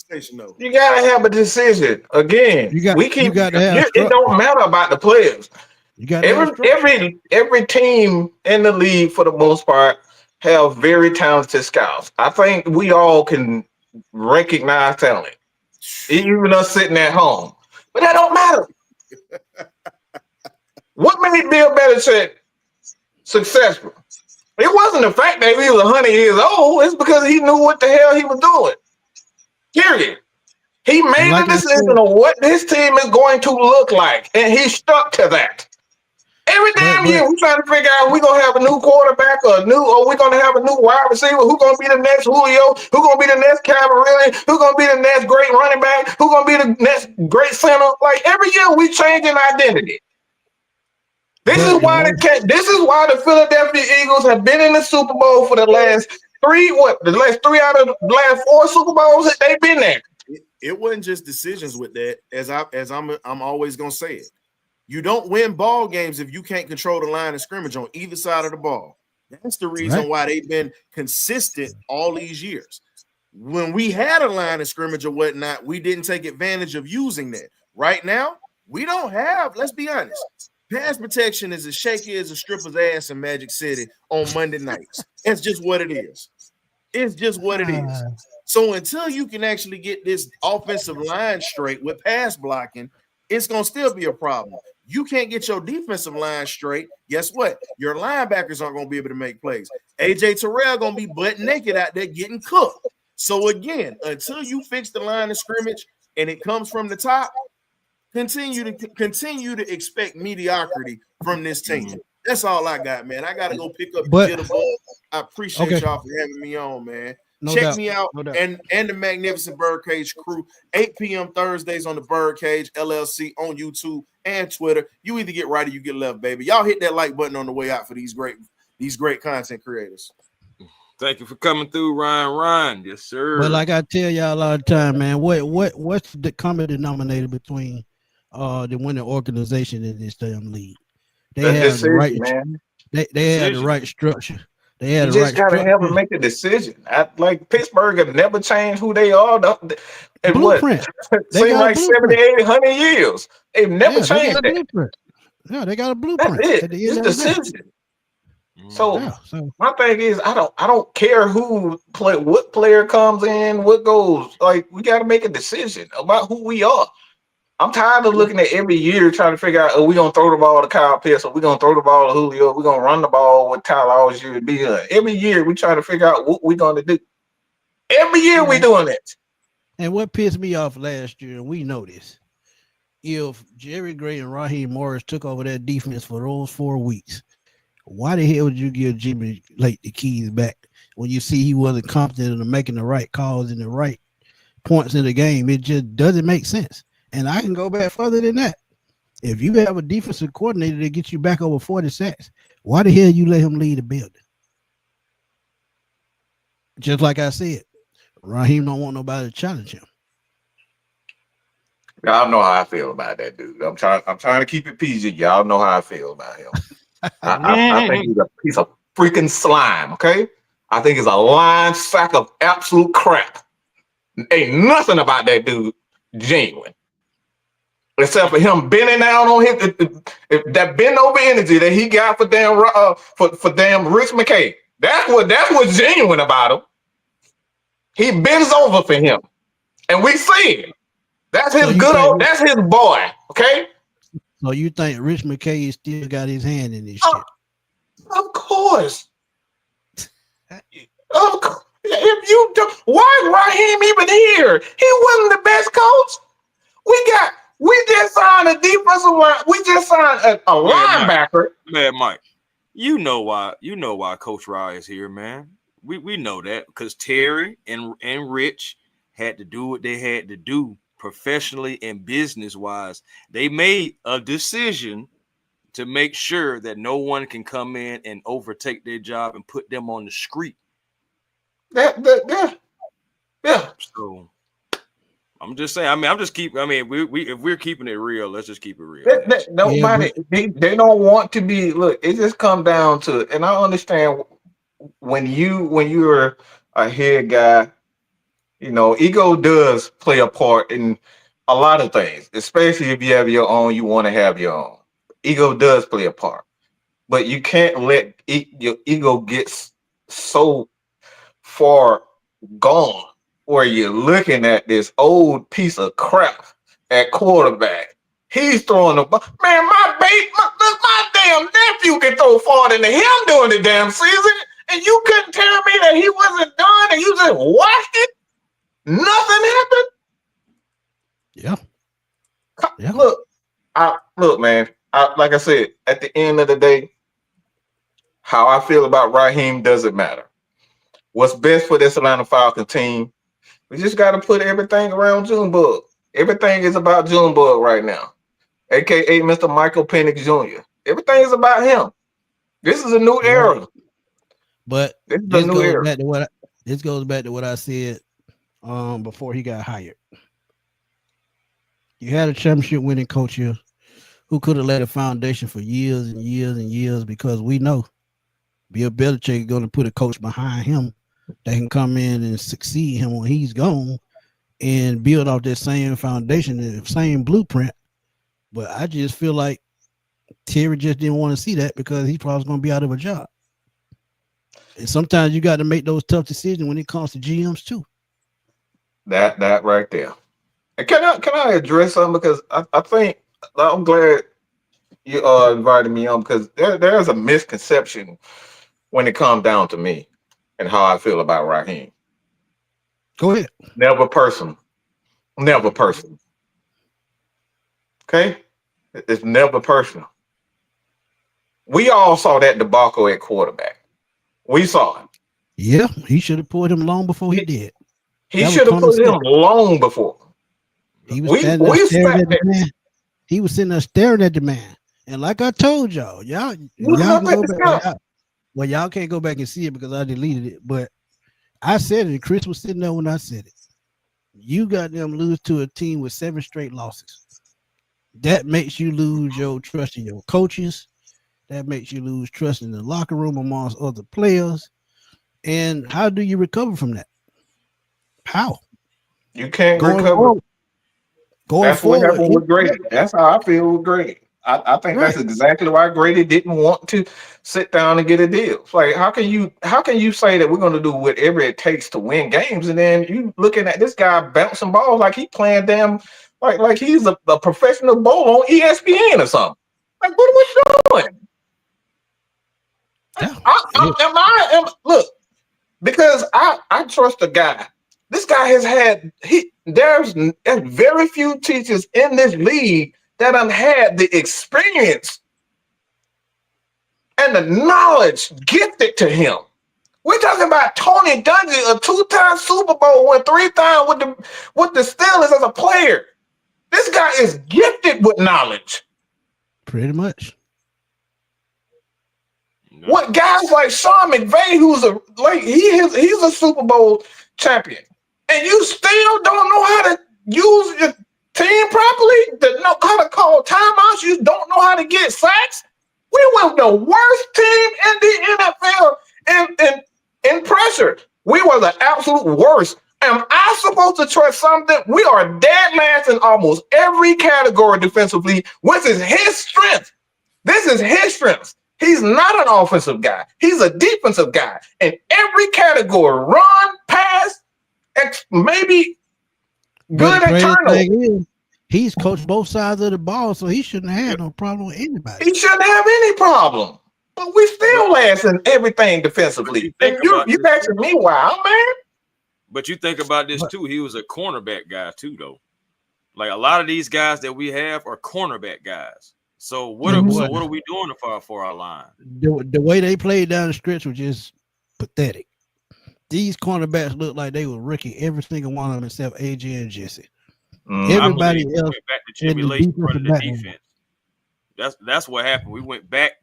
You gotta have a decision. Again, it don't matter about the players. You got to have structure. Every team in the league, for the most part, have very talented scouts. I think we all can recognize talent, even us sitting at home. But that don't matter. What made Bill Belichick successful? It wasn't the fact that he was 100 years old. It's because he knew what the hell he was doing. Period. He made the decision of what this team is going to look like, and he stuck to that. Every damn year, we're trying to figure out we're going to have a new quarterback or we're going to have a new wide receiver. Who's going to be the next Julio? Who's going to be the next Cavalry? Who's going to be the next great running back? Who's going to be the next great center? Like every year, we changing identity. This is why the Philadelphia Eagles have been in the Super Bowl for the last three out of the last 4 Super Bowls that they've been there. It wasn't just decisions with that, as I'm always gonna say it. You don't win ball games if you can't control the line of scrimmage on either side of the ball. That's the reason why they've been consistent all these years. When we had a line of scrimmage or whatnot, we didn't take advantage of using that. Right now, we don't have, let's be honest. Pass protection is as shaky as a stripper's ass in Magic City on Monday nights. It's just what it is. It's just what it is. So until you can actually get this offensive line straight with pass blocking, it's going to still be a problem. You can't get your defensive line straight. Guess what? Your linebackers aren't going to be able to make plays. AJ Terrell going to be butt naked out there getting cooked. So again, until you fix the line of scrimmage and it comes from the top, continue to expect mediocrity from this team. That's all I got, man. I got to go pick up the jitterbug. I appreciate y'all for having me on, man. Check me out and the Magnificent Birdcage crew, 8 p.m. Thursdays on the Birdcage LLC on YouTube and Twitter. You either get right or you get left, baby. Y'all hit that like button on the way out for these great content creators. Thank you for coming through, Ryan. Yes, sir. Well, like I tell y'all all the time, man, what's the common denominator between the winning organization in this damn league? They have the right, man. They had the right structure. They had you just gotta have to make a decision. Like Pittsburgh have never changed who they are. And blueprint. Seems like 70, 80, 100 years. They've never changed that. Blueprint. Yeah, they got a blueprint. That's it. It's decision. So my thing is, I don't care what player comes in, what goes. Like we got to make a decision about who we are. I'm tired of looking at every year trying to figure out, are we going to throw the ball to Kyle Pitts? Are we going to throw the ball to Julio? Are we going to run the ball with Tyler Allgeier to be done? Every year we try to figure out what we're going to do. Every year we doing it. And what pissed me off last year, and we know this, if Jerry Gray and Raheem Morris took over that defense for those 4 weeks, why the hell would you give Jimmy Lake the keys back when you see he wasn't confident in making the right calls in the right points in the game? It just doesn't make sense. And I can go back further than that. If you have a defensive coordinator that gets you back over 40 sacks, why the hell you let him lead the building? Just like I said, Raheem don't want nobody to challenge him. Y'all know how I feel about that dude. I'm trying to keep it PG. Y'all know how I feel about him. I think he's a piece of freaking slime. Okay, I think he's a lying sack of absolute crap. Ain't nothing about that dude genuine. Except for him bending down on that bend over energy that he got for damn Rich McKay. That's what's genuine about him. He bends over for him, and we see it. That's his that's his boy. Okay. So you think Rich McKay still got his hand in this shit? Of course. Of course. If you do, why is Raheem even here? He wasn't the best coach. We just signed a defensive line. We just signed a linebacker. Man, Mike, you know why Coach Rye is here, man. We know that because Terry and Rich had to do what they had to do professionally and business-wise. They made a decision to make sure that no one can come in and overtake their job and put them on the street. Yeah. So I'm just saying. If we're keeping it real, let's just keep it real. Nobody, they don't want to be. Look, it just comes down to, and I understand when you're a head guy, ego does play a part in a lot of things, especially if you have your own. You want to have your own. ego does play a part, but you can't let your ego get so far gone where you're looking at this old piece of crap at quarterback. He's throwing the ball. Man, my damn nephew can throw farther than him during the damn season, and you couldn't tell me that he wasn't done and you just watched it? Nothing happened? Yeah. Yeah. Look, man. Like I said, at the end of the day, how I feel about Raheem doesn't matter. What's best for this Atlanta Falcons team, we just got to put everything around Junebug. Everything is about Junebug right now, a.k.a. Mr. Michael Penix Jr. Everything is about him. This is a new era. But this goes back to what I said before he got hired. You had a championship winning coach here who could have laid a foundation for years and years and years, because we know Bill Belichick is going to put a coach behind him that can come in and succeed him when he's gone and build off that same foundation and the same blueprint. But I just feel like Terry just didn't want to see that because he probably going to be out of a job. And sometimes you got to make those tough decisions when it comes to GMs too. That right there. And can I address something, because I think I'm glad you invited me on, because there's a misconception when it comes down to me and how I feel about Raheem. Go ahead. Never personal. Never personal. Okay? It's never personal. We all saw that debacle at quarterback. We saw it. Yeah, he should have pulled him long before he did. He should have put him long before. He was standing there staring at the man. He was sitting there staring at the man. And like I told y'all can go back. Well, y'all can't go back and see it because I deleted it. But I said it, and Chris was sitting there when I said it. You got them lose to a team with 7 straight losses. That makes you lose your trust in your coaches. That makes you lose trust in the locker room amongst other players. And how do you recover from that? How? You can't recover. That's what happened with Grady. That's how I feel with Grady. I think that's exactly why Grady didn't want to sit down and get a deal. It's like, how can you say that we're going to do whatever it takes to win games, and then you looking at this guy bouncing balls like he playing damn like he's a professional bowl on ESPN or something? Like, what are we doing? Yeah. Look, because I trust the guy. This guy has had there's very few teachers in this league that have had the experience and the knowledge gifted to him. We're talking about Tony Dungy, a 2-time Super Bowl win, 3 times with the Steelers as a player. This guy is gifted with knowledge. Pretty much. No. What guys like Sean McVay, he's a Super Bowl champion, and you still don't know how to use your team properly, to know how to call timeouts, you don't know how to get sacks. We were the worst team in the NFL in pressure. We were the absolute worst. Am I supposed to trust something? We are dead last in almost every category defensively, which is his strength. This is his strength. He's not an offensive guy. He's a defensive guy. In every category, run, pass, maybe good internal. He's coached both sides of the ball, so he shouldn't have no problem with anybody. He shouldn't have any problem. But we still last in everything defensively. And you asking me why, man? But you think about this too. He was a cornerback guy too, though. Like a lot of these guys that we have are cornerback guys. So what are we doing for our line? The way they played down the stretch was just pathetic. These cornerbacks look like they were rookie, every single one of them except AJ and Jesse. Everybody else went back to tribulation running the defense. That's what happened. We went back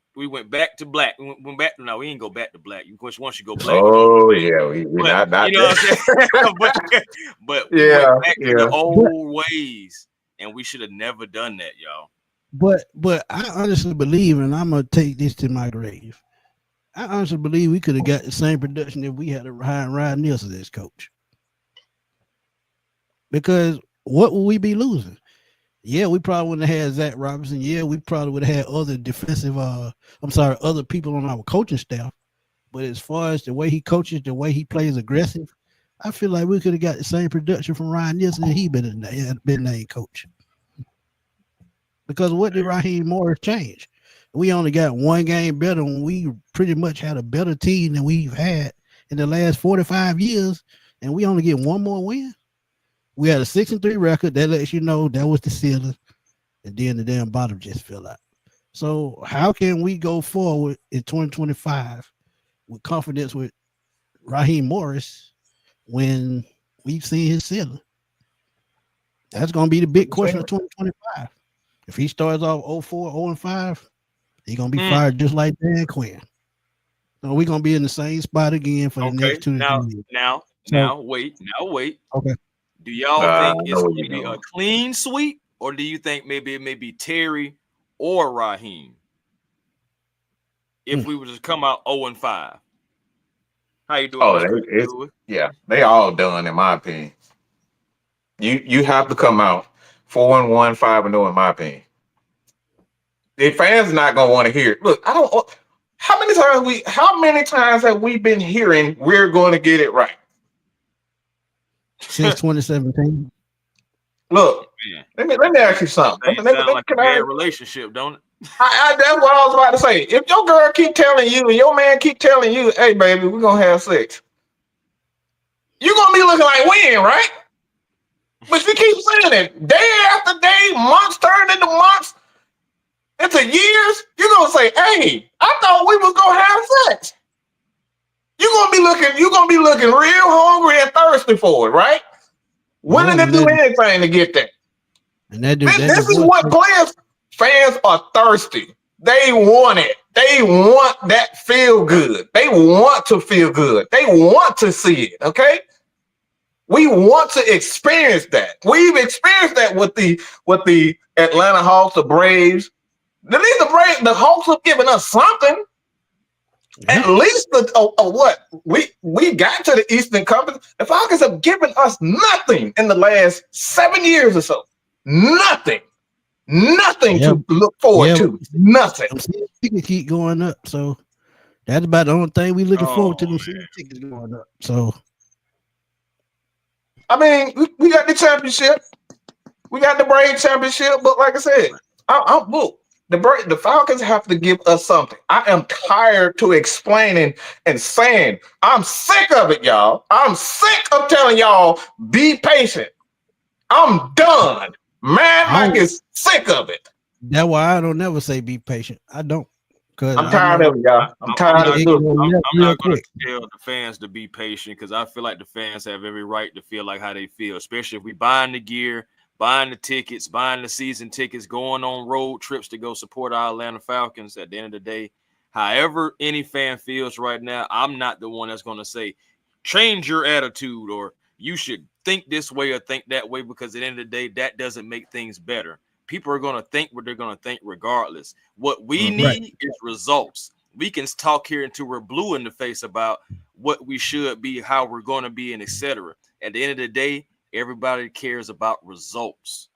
to black. We didn't go back to black. Of course, once you go black. Oh yeah, we not you know what I'm saying? but we went back to the old ways, and we should have never done that, y'all. But I honestly believe, and I'm gonna take this to my grave, I honestly believe we could have got the same production if we had a Ryan Nielsen as coach. Because what will we be losing? Yeah, we probably wouldn't have had Zach Robinson. Yeah, we probably would have had other defensive. Other people on our coaching staff. But as far as the way he coaches, the way he plays aggressive, I feel like we could have got the same production from Ryan Nielsen if he been named coach. Because what did Raheem Morris change? We only got one game better when we pretty much had a better team than we've had in the last 45 years, and we only get one more win. We had a 6-3 record. That lets you know that was the ceiling, and then the damn bottom just fell out. So how can we go forward in 2025 with confidence with Raheem Morris when we've seen his ceiling? That's going to be the big question of 2025. If he starts off 0-4, 0-5, he's going to be fired just like Dan Quinn. So we're going to be in the same spot again for the next 2 to 3 years. Now, wait. Okay. Do y'all think it's going to be a clean sweep, or do you think maybe it may be Terry or Raheem if we were to come out 0-5? How you doing? They all done in my opinion. You have to come out 4-1, 5-0 in my opinion. The fans not gonna want to hear it. Look, I don't. How many times have we been hearing we're going to get it right? Since 2017. Look, let me ask you something. Sound like a bad relationship, don't it? That's what I was about to say. If your girl keep telling you and your man keep telling you, "Hey, baby, we're gonna have sex," you're gonna be looking like when, right? But you keep saying it day after day, months turn into months, into years. You're gonna say, "Hey, I thought we was gonna have sex." You're gonna be looking real hungry and thirsty for it, right? Willing to do anything to get there. And this is what fans are thirsty. They want it. They want that feel good. They want to feel good. They want to see it. Okay. We want to experience that. We've experienced that with the Atlanta Hawks, the Braves. At least the Hawks have given us something. Yeah. At least what we got to the Eastern Conference. The Falcons have given us nothing in the last 7 years or so. Nothing to look forward to. Nothing. We can keep going up. So that's about the only thing we looking forward to. The tickets going up. So I mean, we got the championship. We got the Braves championship. But like I said, I'm booked. The Falcons have to give us something. I am tired to explaining and saying, I'm sick of it, y'all. I'm sick of telling y'all, be patient. I'm done. Mad Mike is sick of it. That's why I don't never say be patient. I don't. I'm tired of it, y'all. I'm tired of it. I'm not going to tell the fans to be patient because I feel like the fans have every right to feel like how they feel, especially if we buying the gear, buying the tickets, buying the season tickets, going on road trips to go support our Atlanta Falcons. At the end of the day, however any fan feels right now, I'm not the one that's going to say, change your attitude or you should think this way or think that way, because at the end of the day, that doesn't make things better. People are going to think what they're going to think regardless. What we need is results. We can talk here until we're blue in the face about what we should be, how we're going to be, and etc. At the end of the day, everybody cares about results.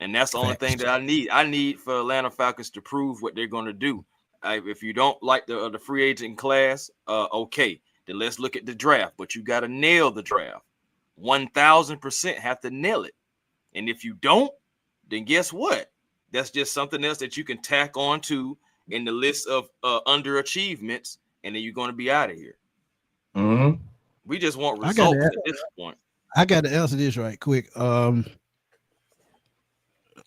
And that's the only thing that I need. I need for Atlanta Falcons to prove what they're going to do. If you don't like the free agent class, okay, then let's look at the draft. But you got to nail the draft. 1,000% have to nail it. And if you don't, then guess what? That's just something else that you can tack on to in the list of underachievements, and then you're going to be out of here. Mm-hmm. We just want results at this point. I got to answer this right quick. I'm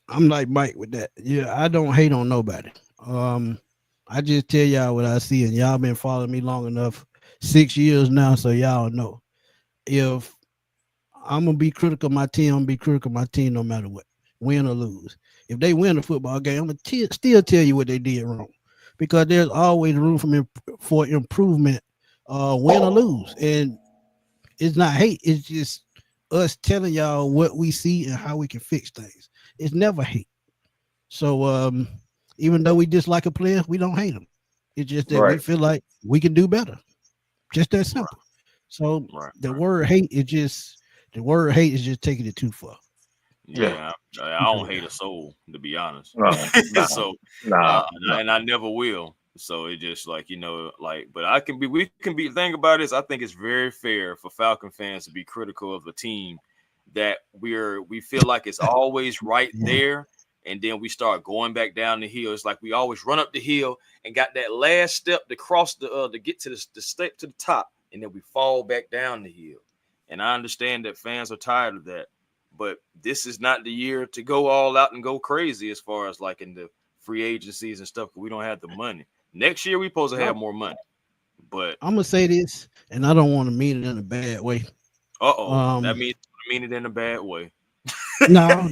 like Mike with that. Yeah, I don't hate on nobody. I just tell y'all what I see, and y'all been following me long enough, 6 years now, so y'all know. If I'm gonna be critical of my team, I'm gonna be critical of my team no matter what, win or lose. If they win a football game, I'm gonna still tell you what they did wrong, because there's always room for improvement, win or lose. And it's not hate, it's just us telling y'all what we see and how we can fix things. It's never hate. So even though we dislike a player, we don't hate them. It's just that we feel like we can do better. Just that simple. So the word hate is just taking it too far. Yeah, I don't hate a soul, to be honest. No, So, no, no. and I never will. So it just like but we can be. The thing about it is, I think it's very fair for Falcon fans to be critical of a team that we feel like it's always right there, and then we start going back down the hill. It's like we always run up the hill and got that last step to cross to get to the step to the top, and then we fall back down the hill. And I understand that fans are tired of that. But this is not the year to go all out and go crazy as far as like in the free agencies and stuff. We don't have the money. Next year, we supposed to have more money. But I'm gonna say this, and I don't want to mean it in a bad way. that means I mean it in a bad way. No.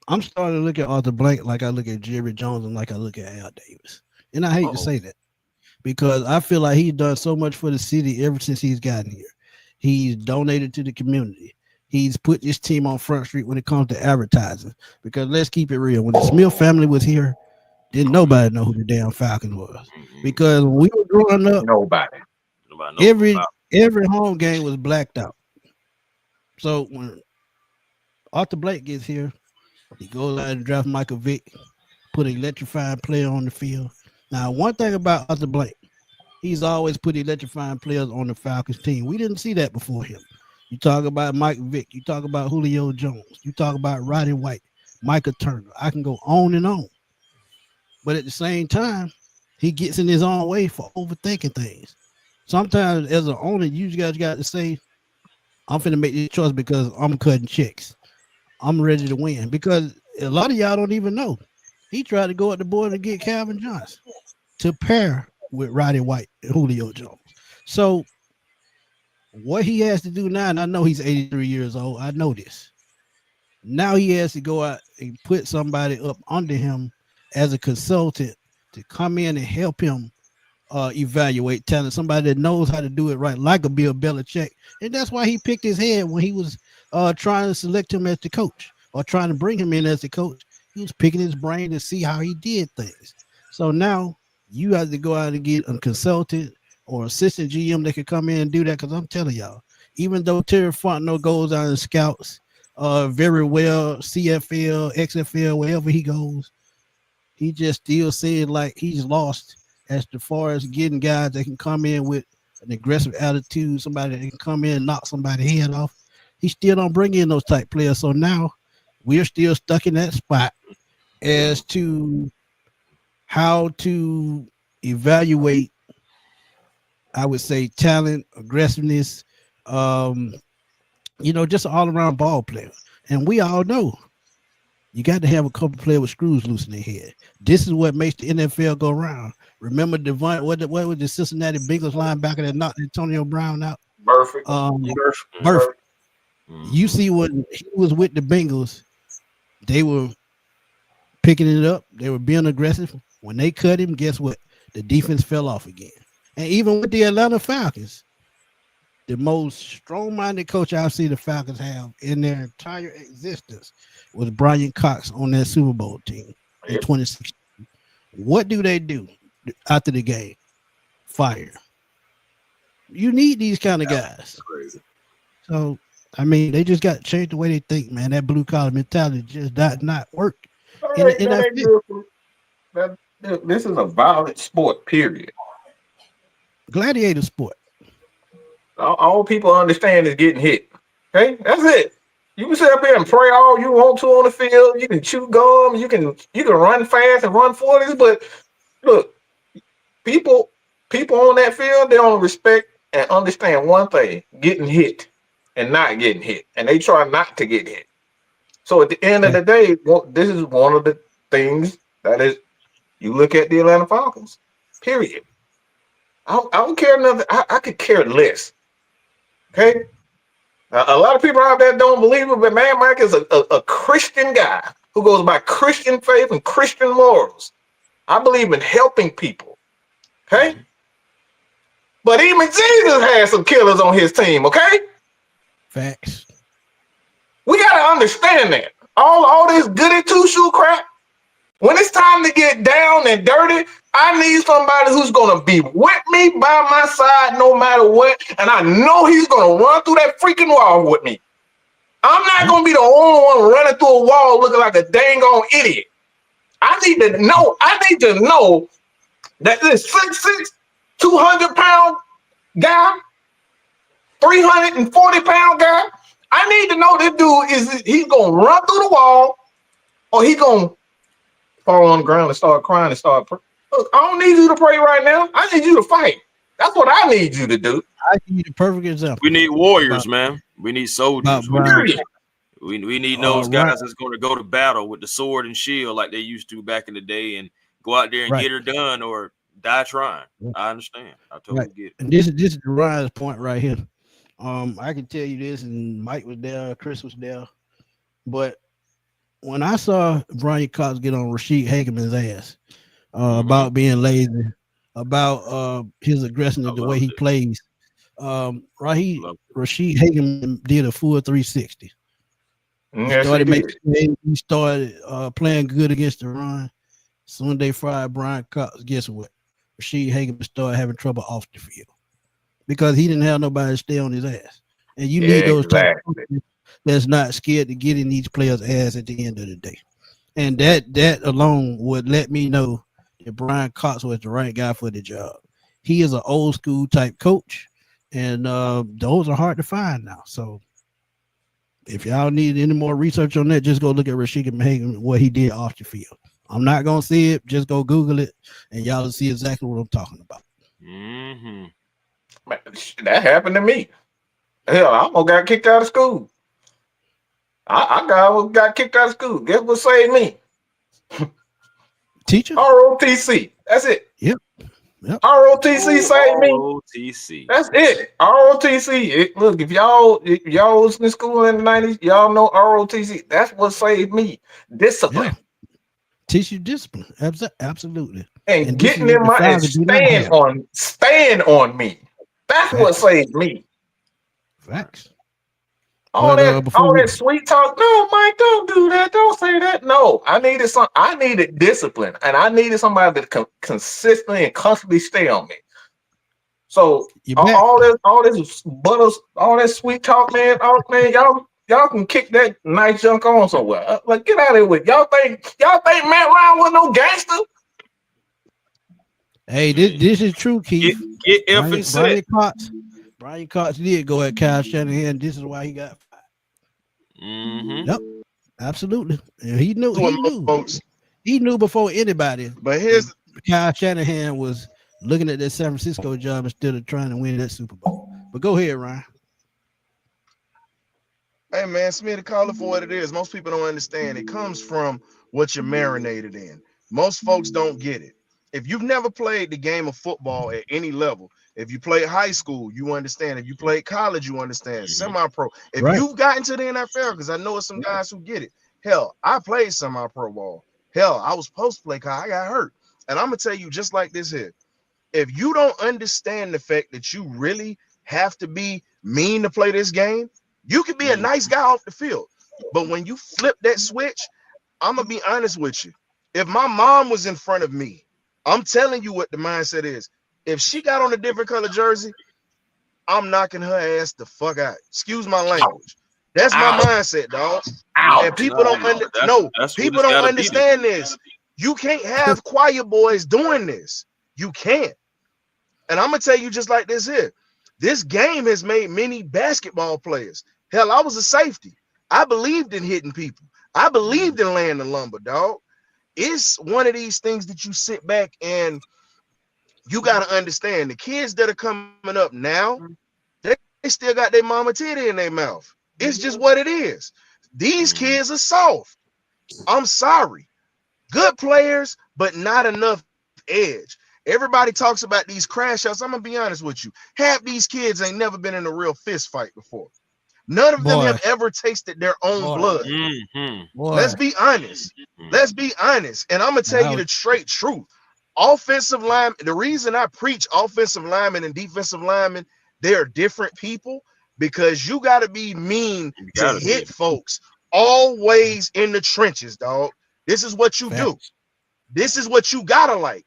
I'm starting to look at Arthur Blank like I look at Jerry Jones and like I look at Al Davis. And I hate to say that because I feel like he's done so much for the city ever since he's gotten here. He's donated to the community. He's put this team on Front Street when it comes to advertising. Because let's keep it real. When the Smith family was here, didn't nobody know who the damn Falcons was. Because when we were growing up, Nobody every home game was blacked out. So when Arthur Blake gets here, he goes out and draft Michael Vick, put an electrifying player on the field. Now, one thing about Arthur Blake, he's always put electrifying players on the Falcons team. We didn't see that before him. You talk about Mike Vick. You talk about Julio Jones. You talk about Roddy White, Micah Turner. I can go on and on. But at the same time, he gets in his own way for overthinking things. Sometimes as an owner, you guys got to say, I'm finna make this choice because I'm cutting checks. I'm ready to win. Because a lot of y'all don't even know. He tried to go at the board and get Calvin Johnson to pair with Roddy White and Julio Jones. So what he has to do now, and I know he's 83 years old. I know this. Now he has to go out and put somebody up under him as a consultant to come in and help him evaluate talent, somebody that knows how to do it right, like a Bill Belichick. And that's why he picked his head when he was trying to select him as the coach or trying to bring him in as the coach. He was picking his brain to see how he did things. So now you have to go out and get a consultant or assistant GM that can come in and do that. Because I'm telling y'all, even though Terry Fontenot goes out and scouts very well, CFL, XFL, wherever he goes, he just still seems like he's lost as far as getting guys that can come in with an aggressive attitude, somebody that can come in and knock somebody's head off. He still don't bring in those type players. So now we're still stuck in that spot as to how to evaluate, I would say, talent, aggressiveness, just an all-around ball player. And we all know you got to have a couple players with screws loose in their head. This is what makes the NFL go round. Remember what was the Cincinnati Bengals linebacker that knocked Antonio Brown out? Burfict. Burfict. You see when he was with the Bengals, they were picking it up. They were being aggressive. When they cut him, guess what? The defense fell off again. And even with the Atlanta Falcons, the most strong-minded coach I've seen the Falcons have in their entire existence was Brian Cox on that Super Bowl team in 2016. What do they do after the game? Fire. You need these kind of guys. Crazy. So, I mean, they just got to change the way they think, man. That blue-collar mentality just does not work. This is a violent sport, period. Gladiator sport. All people understand is getting hit. Okay, that's it. You can sit up here and pray all you want to on the field. You can chew gum. You can run fast and run 40s. But look, people on that field, they don't respect and understand one thing: getting hit and not getting hit, and they try not to get hit. So at the end of the day, this is one of the things that is. You look at the Atlanta Falcons. Period. I don't care nothing. I could care less. Okay. A lot of people out there don't believe it, but man, Mike is a Christian guy who goes by Christian faith and Christian morals. I believe in helping people. Okay. But even Jesus had some killers on his team. Okay. Facts. We got to understand that. All this goody two-shoe crap, when it's time to get down and dirty, I need somebody who's gonna be with me by my side no matter what, and I know he's gonna run through that freaking wall with me. I'm not gonna be the only one running through a wall looking like a dang on idiot. I need to know that this 6'6", 200-pound guy, 340-pound guy, I need to know this dude he's gonna run through the wall or he gonna fall on the ground and start crying and start praying. Look, I don't need you to pray right now. I need you to fight. That's what I need you to do. I give you the perfect example. We need warriors, man. We need soldiers. We need those guys that's going to go to battle with the sword and shield like they used to back in the day and go out there and get her done or die trying. I understand. I totally get it. And this is Ryan's point right here. I can tell you this, and Mike was there, Chris was there, but when I saw Brian Cox get on Rashid Hageman's ass about being lazy, about his aggression, the way he plays, Rashid Hageman did a full 360. He started playing good against the run. Soon they fried Brian Cox. Guess what? Rashid Hageman started having trouble off the field because he didn't have nobody to stay on his ass. And you need those type of people that's not scared to get in each player's ass at the end of the day. And that alone would let me know that Brian Cox was the right guy for the job. He is an old school type coach, and those are hard to find now. So if y'all need any more research on that, just go look at Rashid Hageman, what he did off the field. I'm not going to see it. Just go Google it, and y'all will see exactly what I'm talking about. Mm-hmm. That happened to me. Hell, I almost got kicked out of school. I got kicked out of school. Guess what saved me? Teacher? ROTC. That's it. Yep. ROTC saved me. ROTC. That's it. ROTC. Look, if y'all was in school in the 90s, y'all know ROTC. That's what saved me. Discipline. Yeah. Teach you discipline. Absolutely. And getting in my and stand on me. That's what saved me. Facts. All that sweet talk. No, Mike, don't do that. Don't say that. No, I needed discipline, and I needed somebody that consistently and constantly stay on me. So all that sweet talk, man. Y'all can kick that nice junk on somewhere. Like, get out of here with y'all think Matt Ryan was no gangster? Hey, this is true, Keith. Get F and set. Brian Cox did go at Kyle Shanahan. This is why he got fired. Mm-hmm. Yep, absolutely. And he knew. He knew before anybody. But here's Kyle Shanahan was looking at that San Francisco job instead of trying to win that Super Bowl. But go ahead, Ryan. Hey man, Smitty, call it for what it is. Most people don't understand. It comes from what you're marinated in. Most folks don't get it. If you've never played the game of football at any level, if you played high school, you understand. If you played college, you understand. Semi-pro. If you've gotten to the NFL, because I know it's some guys who get it. Hell, I played semi-pro ball. Hell, I was supposed to play college. I got hurt. And I'm going to tell you just like this here. If you don't understand the fact that you really have to be mean to play this game, you can be a nice guy off the field. But when you flip that switch, I'm going to be honest with you. If my mom was in front of me, I'm telling you what the mindset is. If she got on a different color jersey, I'm knocking her ass the fuck out. Excuse my language. That's my mindset, dog. And people don't understand this. You can't have choir boys doing this. You can't. And I'm gonna tell you just like this here. This game has made many basketball players. Hell, I was a safety. I believed in hitting people. I believed in laying the lumber, dog. It's one of these things that you sit back and you got to understand. The kids that are coming up now, they still got their mama titty in their mouth. It's just what it is. These kids are soft. I'm sorry. Good players, but not enough edge. Everybody talks about these crash outs. I'm going to be honest with you. Half these kids ain't never been in a real fist fight before. None of them have ever tasted their own blood. Let's be honest. Let's be honest. And I'm going to tell you the straight truth. Offensive line, the reason I preach offensive linemen and defensive linemen, they are different people because you got to be mean to hit folks always in the trenches, dog. This is what you do. This is what you got to like.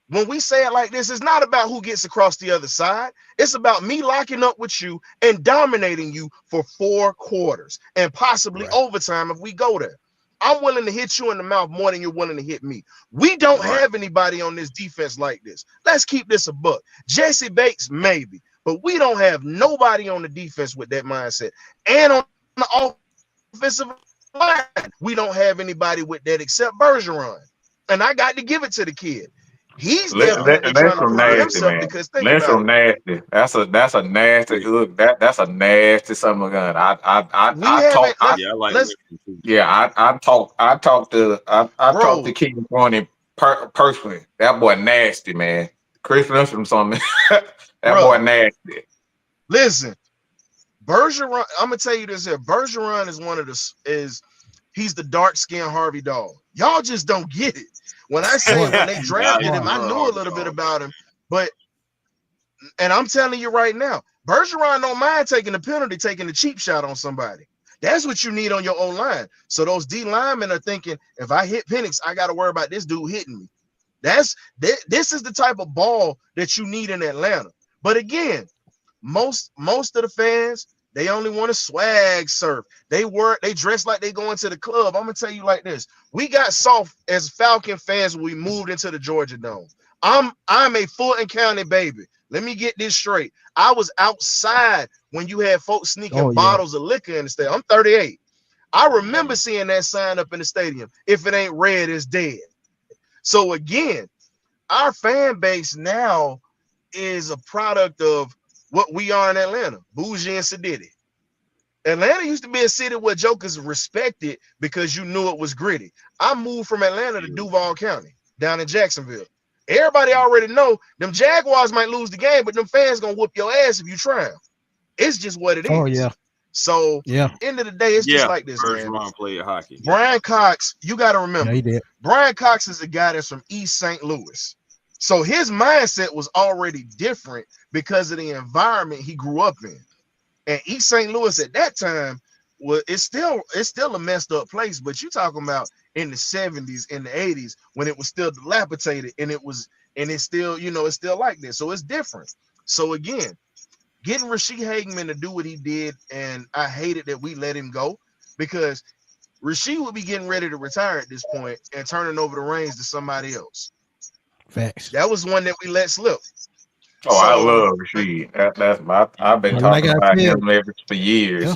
When we say it like this, it's not about who gets across the other side. It's about me locking up with you and dominating you for 4 quarters and possibly overtime if we go there. I'm willing to hit you in the mouth more than you're willing to hit me. We don't have anybody on this defense like this. Let's keep this a buck. Jesse Bates, maybe, but we don't have nobody on the defense with that mindset. And on the offensive line, we don't have anybody with that except Bergeron. And I got to give it to the kid. He's definitely trying to prove himself man. because think That's about it. nasty. That's a nasty look. That's a nasty summer gun. I like let's I talked to bro, King Corny personally. That boy nasty, man. Chris Lindstrom something. That boy nasty. Listen, Bergeron, I'm gonna tell you this here. Bergeron is one of he's the dark-skinned Harvey Dog. Y'all just don't get it. When I say when they drafted him, I knew a little bit about him, and I'm telling you right now, Bergeron don't mind taking the penalty, taking the cheap shot on somebody. That's what you need on your O-line. So those D linemen are thinking, if I hit Penix, I got to worry about this dude hitting me. This is the type of ball that you need in Atlanta. But again, most of the fans, they only want to swag surf. They dress like they going to the club. I'm gonna tell you like this: we got soft as Falcon fans when we moved into the Georgia Dome. I'm a Fulton County baby. Let me get this straight. I was outside when you had folks sneaking bottles of liquor in the stadium. I'm 38. I remember seeing that sign up in the stadium. If it ain't red, it's dead. So again, our fan base now is a product of what we are in Atlanta, bougie and sedity. Atlanta used to be a city where jokers respected because you knew it was gritty. I moved from Atlanta to Duval County, down in Jacksonville. Everybody already know them Jaguars might lose the game, but them fans gonna whoop your ass if you try them. It's just what it is. Oh yeah. So end of the day, it's just like this, man. Played hockey. Brian Cox, you got to remember, he did. Brian Cox is a guy that's from East St. Louis. So his mindset was already different because of the environment he grew up in. And East St. Louis at that time it's still a messed up place, but you talking about in the 70s, in the 80s, when it was still dilapidated and it's still, it's still like this. So it's different. So again, getting Rasheed Hageman to do what he did, and I hated that we let him go because Rasheed would be getting ready to retire at this point and turning over the reins to somebody else. Facts. That was one that we let slip. Oh, so, I love Rasheed. I've been talking about him for years.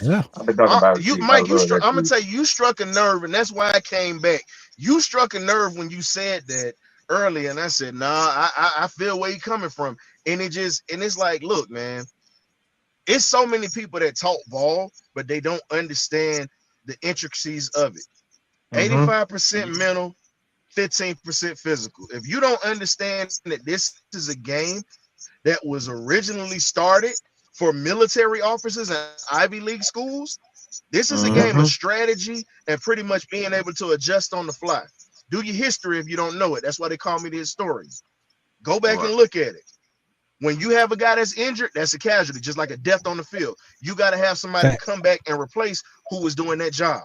Yeah. I've been talking about you, Mike. I'm gonna tell you, you struck a nerve, and that's why I came back. You struck a nerve when you said that earlier, and I said, "Nah, I feel where you're coming from." And it's like, look, man, it's so many people that talk ball, but they don't understand the intricacies of it. 85% mental, 15% physical. If you don't understand that this is a game that was originally started for military officers and Ivy League schools, this is a game of strategy and pretty much being able to adjust on the fly. Do your history if you don't know it. That's why they call me the historian. Go back and look at it. When you have a guy that's injured, that's a casualty, just like a death on the field. You got to have somebody to come back and replace who was doing that job.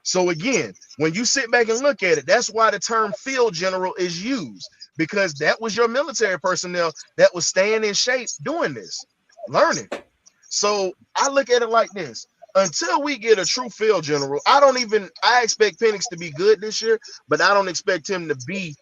So again, when you sit back and look at it, that's why the term field general is used, because that was your military personnel that was staying in shape doing this, learning. So I look at it like this. Until we get a true field general, I expect Penix to be good this year, but I don't expect him to be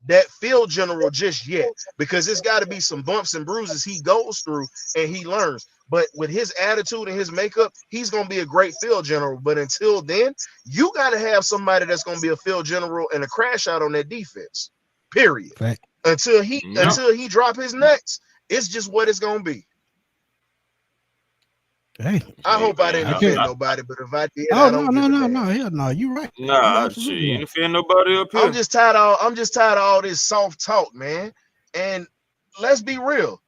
that field general just yet, because it's got to be some bumps and bruises he goes through and he learns. But with his attitude and his makeup, he's going to be a great field general. But until then, you got to have somebody that's going to be a field general and a crash out on that defense, period. Right. Until he drop his nuts, it's just what it's going to be. Hey, I hope I didn't offend nobody, but if I did, I don't no, hell no, you right. Nah, shit, you ain't offend nobody up here. I'm just tired of all this soft talk, man. And let's be real.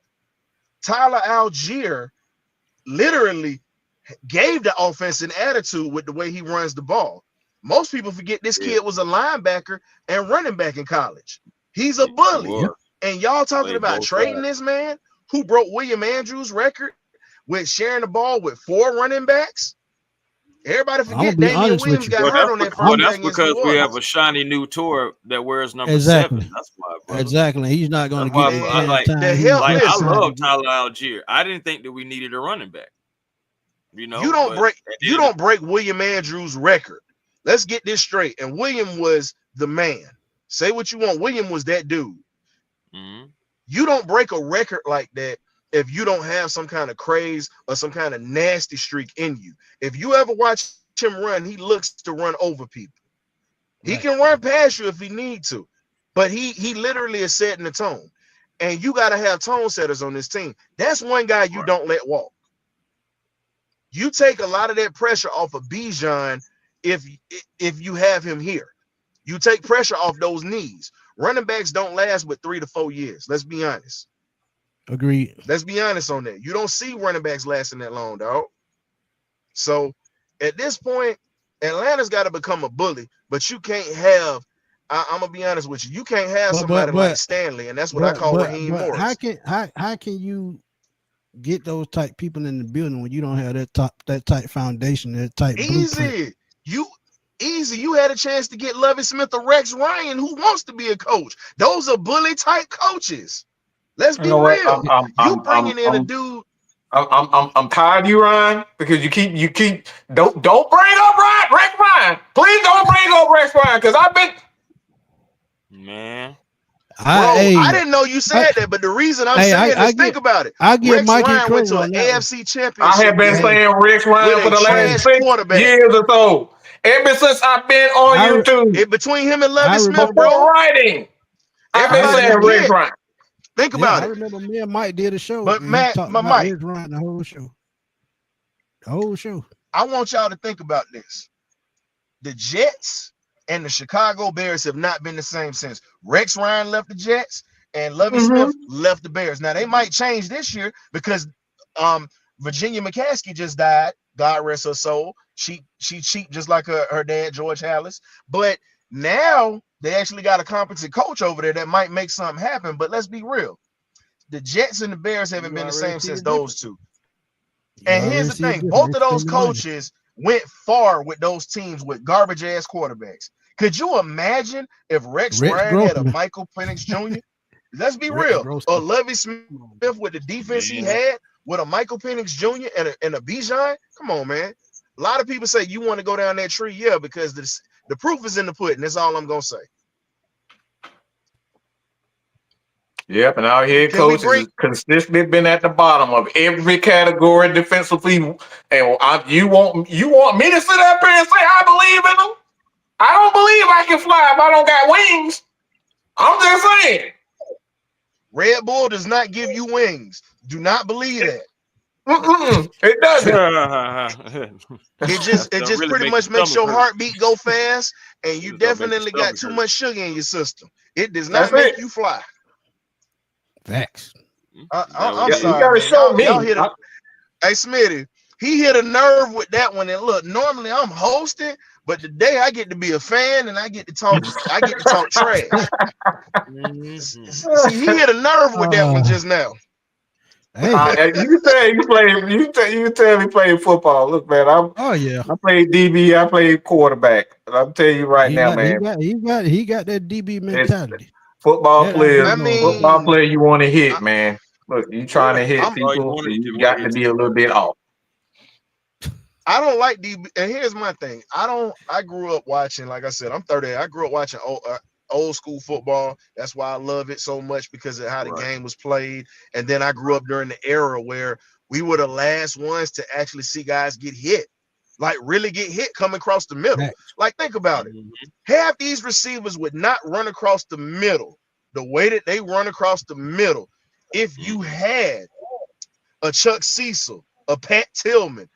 Tyler Algier literally gave the offense an attitude with the way he runs the ball. Most people forget this kid was a linebacker and running back in college. He's a bully. And y'all talking about trading this man who broke William Andrews' record with sharing the ball with 4 running backs? Everybody I'm gonna forget be Damian honest with Williams you. got Well, hurt on that first play that's against New because we have Orleans. a shiny new tour that wears number Exactly. 7. That's why, brother. Exactly. He's not going to That's get why the I And playing like time the he was help, like I listen, trying to love get. Tyler Algier. I didn't think that we needed a running back, you but at the end of don't break William Andrews' record. Let's get this straight. And William was the man. Say what you want. William was that dude. Mhm. You don't break a record like that if you don't have some kind of craze or some kind of nasty streak in you. If you ever watch him run, he looks to run over people. He Right. can run past you if he need to, but he literally is setting the tone. And you got to have tone setters on this team. That's one guy you Right. don't let walk. You take a lot of that pressure off of Bijan if you have him here. You take pressure off those knees. Running backs don't last but 3 to 4 years. Let's be honest. Agreed. Let's be honest on that. You don't see running backs lasting that long, dog. So at this point, Atlanta's got to become a bully, but you can't have. I'm gonna be honest with you. You can't have somebody like Stanley, and that's what I call Raheem Morris. How can you get those type people in the building when you don't have that type foundation, that type blueprint? Easy. You had a chance to get Lovie Smith or Rex Ryan, who wants to be a coach. Those are bully type coaches. Let's be real. You bringing in a dude. I'm tired of you, Ryan, because you keep don't bring up Rex Ryan. Please don't bring up Rex Ryan, because I've been Man, I didn't know you said that, but the reason I'm saying is think about it. I give Rex Mike Ryan went to an an AFC championship. I have been saying Rex Ryan for the last 6 years or so. Ever since I've been on YouTube. Between him and Lovie Smith, before writing. I've been saying Rex Ryan. Think about it. I remember me and Mike did a show. But Matt, Mike, Rex Ryan the whole show. The whole show. I want y'all to think about this. The Jets and the Chicago Bears have not been the same since Rex Ryan left the Jets and Lovie Smith left the Bears. Now they might change this year because Virginia McCaskey just died. God rest her soul. She cheat just like her dad, George Hallis. But now they actually got a competent coach over there that might make something happen. But let's be real. The Jets and the Bears haven't been the same since those two. And here's the thing. Both of those coaches went far with those teams with garbage ass quarterbacks. Could you imagine if Rex Ryan had a Michael Penix Jr.? Let's be real. Or Lovie Smith with the defense he had with a Michael Penix Jr. and a Bijan? Come on, man. A lot of people say you want to go down that tree, because the proof is in the pudding. That's all I'm gonna say. Yep, and our head coach has consistently been at the bottom of every category defensively. And you want me to sit up here and say I believe in them? I don't believe I can fly if I don't got wings. I'm just saying. Red Bull does not give you wings. Do not believe that. It doesn't. it just pretty much makes your heartbeat go fast, and you definitely got too much sugar in your system. It does not make you fly. Facts. I'm sorry. Y'all hit hey, Smitty, he hit a nerve with that one. And look, normally I'm hosting, but today I get to be a fan and I get to talk. I get to talk trash. See, he hit a nerve with that one just now. Hey. You can tell me playing football. Look, man, I played DB, I played quarterback. I'm telling you right now, man. He got that DB mentality. Football player, you want to hit, man. Look, you trying to hit people, so you got to be a little bit off. I don't like DB, and here's my thing. I grew up watching, like I said, I'm 30. I grew up watching old school football. That's why I love it so much, because of how the game was played. And then I grew up during the era where we were the last ones to actually see guys get hit, like really get hit coming across the middle. Like, think about it. Half these receivers would not run across the middle the way that they run across the middle if you had a Chuck Cecil, a Pat Tillman,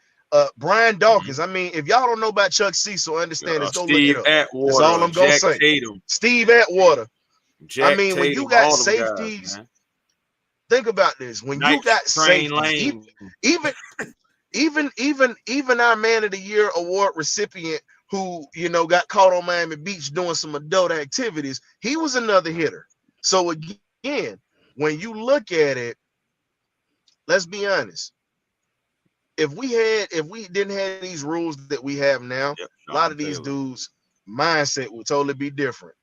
Brian Dawkins. I mean, if y'all don't know about Chuck Cecil, understand this. Go look it up. That's all I'm gonna say. Steve Atwater. I mean, when you got safeties, think about this. When you got safeties, even our Man of the Year award recipient who got caught on Miami Beach doing some adult activities, he was another hitter. So again, when you look at it, let's be honest. if we didn't have these rules that we have now, Yep, a lot Sean of these Taylor. dudes' mindset would totally be different.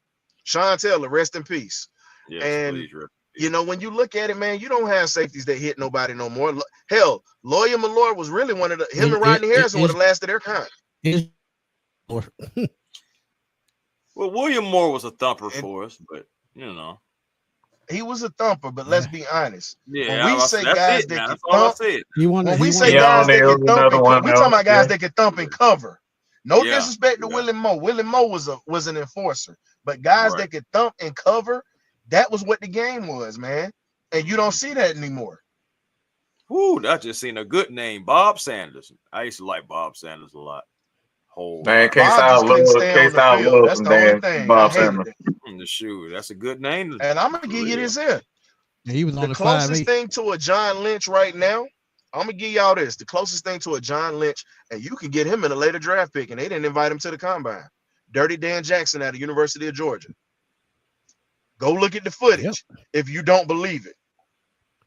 Sean Taylor, rest in peace. Yes, And please. you know, when you look at it, man, you don't have safeties that hit nobody no more. Hell, Lawyer Malloy was really one of the him and Rodney Harrison were the last of their kind. Well, William Moore was a thumper for us, but you know. He was a thumper, but let's be honest. Yeah, when we say guys that can thump, when we say guys that can thump, we talking about guys that can thump and cover. No disrespect to Willie Moore. Willie Moore was an enforcer, but guys that could thump and cover, that was what the game was, man. And you don't see that anymore. Whoo, I just seen a good name, Bob Sanders. I used to like Bob Sanders a lot. Man, K-Style That's the only thing. Bob Sanders. The shoe. That's a good name. And I'm gonna give you this here. Yeah, he was on the closest thing to a John Lynch right now. I'm gonna give y'all this. The closest thing to a John Lynch, and you can get him in a later draft pick, and they didn't invite him to the combine. Dirty Dan Jackson out of University of Georgia. Go look at the footage if you don't believe it.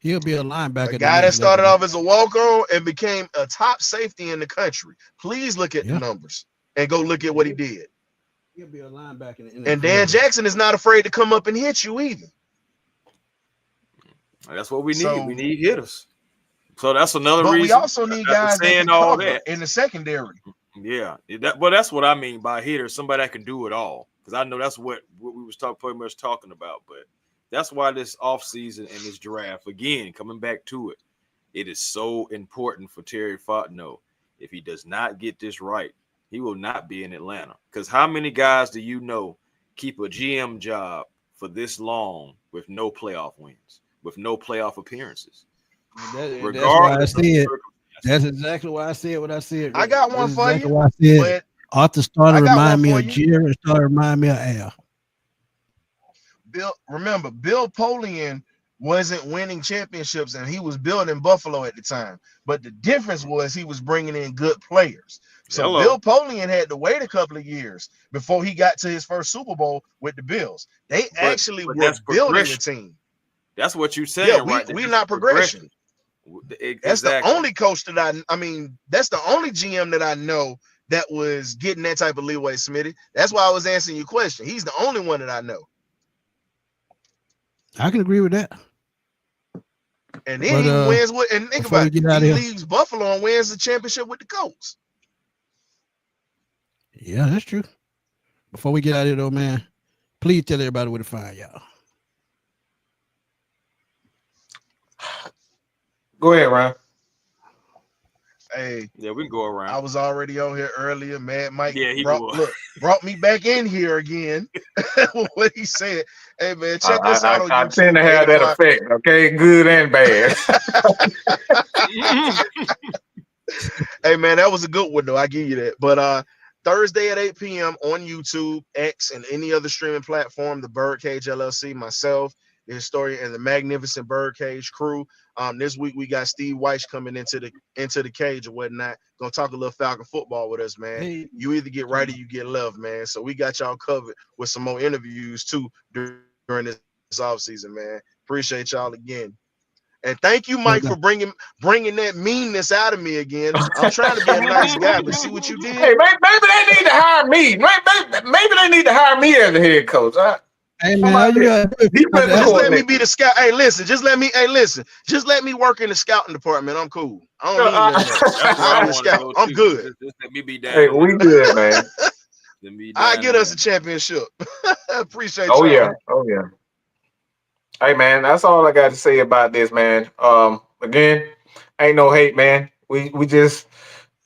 He'll be a linebacker. A guy that started off as a walk-on and became a top safety in the country. Please look at the numbers and go look at what he did. He'll be a linebacker. And Dan Jackson is not afraid to come up and hit you either. That's what we need. We need hitters. So that's another reason. But we also need guys that can cover in the secondary. Yeah, that's what I mean by hitters. Somebody that can do it all. Because I know that's what we was pretty much talking about. But that's why this offseason and this draft, again, coming back to it, it is so important for Terry Fontenot. If he does not get this right, he will not be in Atlanta. Because how many guys do you know keep a GM job for this long with no playoff wins, with no playoff appearances? That's why I said. That's exactly why I said what I said. I got one for you. What I said. Arthur started to remind me of Jerry and started to remind me of Al. Bill Polian wasn't winning championships, and he was building Buffalo at the time. But the difference was he was bringing in good players. So Bill Polian had to wait a couple of years before he got to his first Super Bowl with the Bills. They actually were building the team. That's what you said. Yeah, we're not progression. That's the only coach that that's the only GM that I know that was getting that type of leeway, Smitty. That's why I was answering your question. He's the only one that I know. I can agree with that. And then he wins with, and think about it, he leaves Buffalo and wins the championship with the Colts. Yeah, that's true. Before we get out of here, though, man, please tell everybody where to find y'all. Go ahead, Ryan. Hey, yeah, we can go around. I was already on here earlier. Mad Mike brought me back in here again. What he said. Hey man, check this out on YouTube. I tend to have that effect, okay? Good and bad. Hey man, that was a good one though. I give you that. But Thursday at 8 p.m. on YouTube, X, and any other streaming platform, the Birdcage LLC, myself, the historian, and the Magnificent Birdcage crew. This week we got Steve Weiss coming into the cage or whatnot. Gonna talk a little Falcon football with us, man. Hey. You either get right or you get left, man. So we got y'all covered with some more interviews too during this offseason, man. Appreciate y'all again. And thank you, Mike, for bringing that meanness out of me again. I'm trying to be a nice guy, but see what you did. Hey, maybe they need to hire me. Maybe they need to hire me as the head coach. Hey man, just let me be the scout. Hey, listen, just let me work in the scouting department. I'm cool. I don't need scout. I'm good. Just let me be down. Hey, we good, man. I get us a championship. Appreciate you. Yeah. Oh yeah. Hey man, that's all I got to say about this, man. Again, ain't no hate, man. We just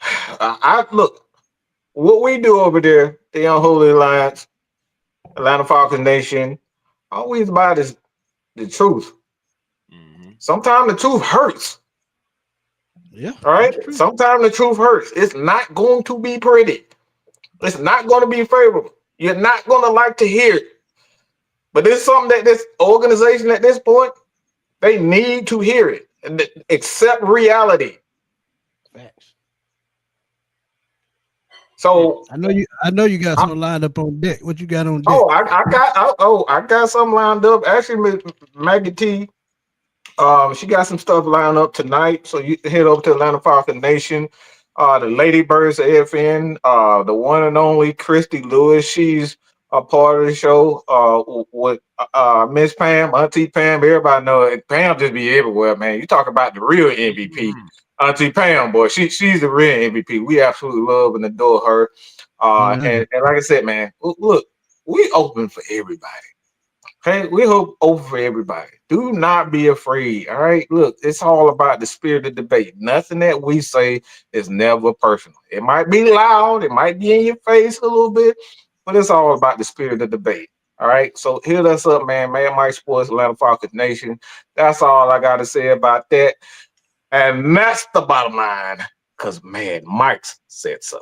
I look what we do over there, the Unholy Alliance, Atlanta Falcons Nation, always about is the truth. Mm-hmm. Sometimes the truth hurts. Yeah. All right. Sometimes the truth hurts. It's not going to be pretty. It's not going to be favorable. You're not going to like to hear it. But it's something that this organization at this point, they need to hear it and accept reality. Facts. So I know you got something lined up on deck. What you got on deck? I got something lined up. Actually, Maggie T She got some stuff lined up tonight, so you can head over to Atlanta Falcon Nation. The Lady Birds FN, the one and only Christy Lewis. She's a part of the show. With Miss Pam, Auntie Pam. Everybody know it. Pam just be everywhere, man. You talk about the real MVP, Auntie Pam, boy. She's the real MVP. We absolutely love and adore her. And like I said, man, look, we open for everybody. Okay, we hope over for everybody. Do not be afraid. All right. Look, it's all about the spirit of debate. Nothing that we say is never personal. It might be loud, it might be in your face a little bit, but it's all about the spirit of debate. All right. So hit us up, man. Man Mike Sports, Atlanta Falcons Nation. That's all I got to say about that. And that's the bottom line. Because man, Mike's said so.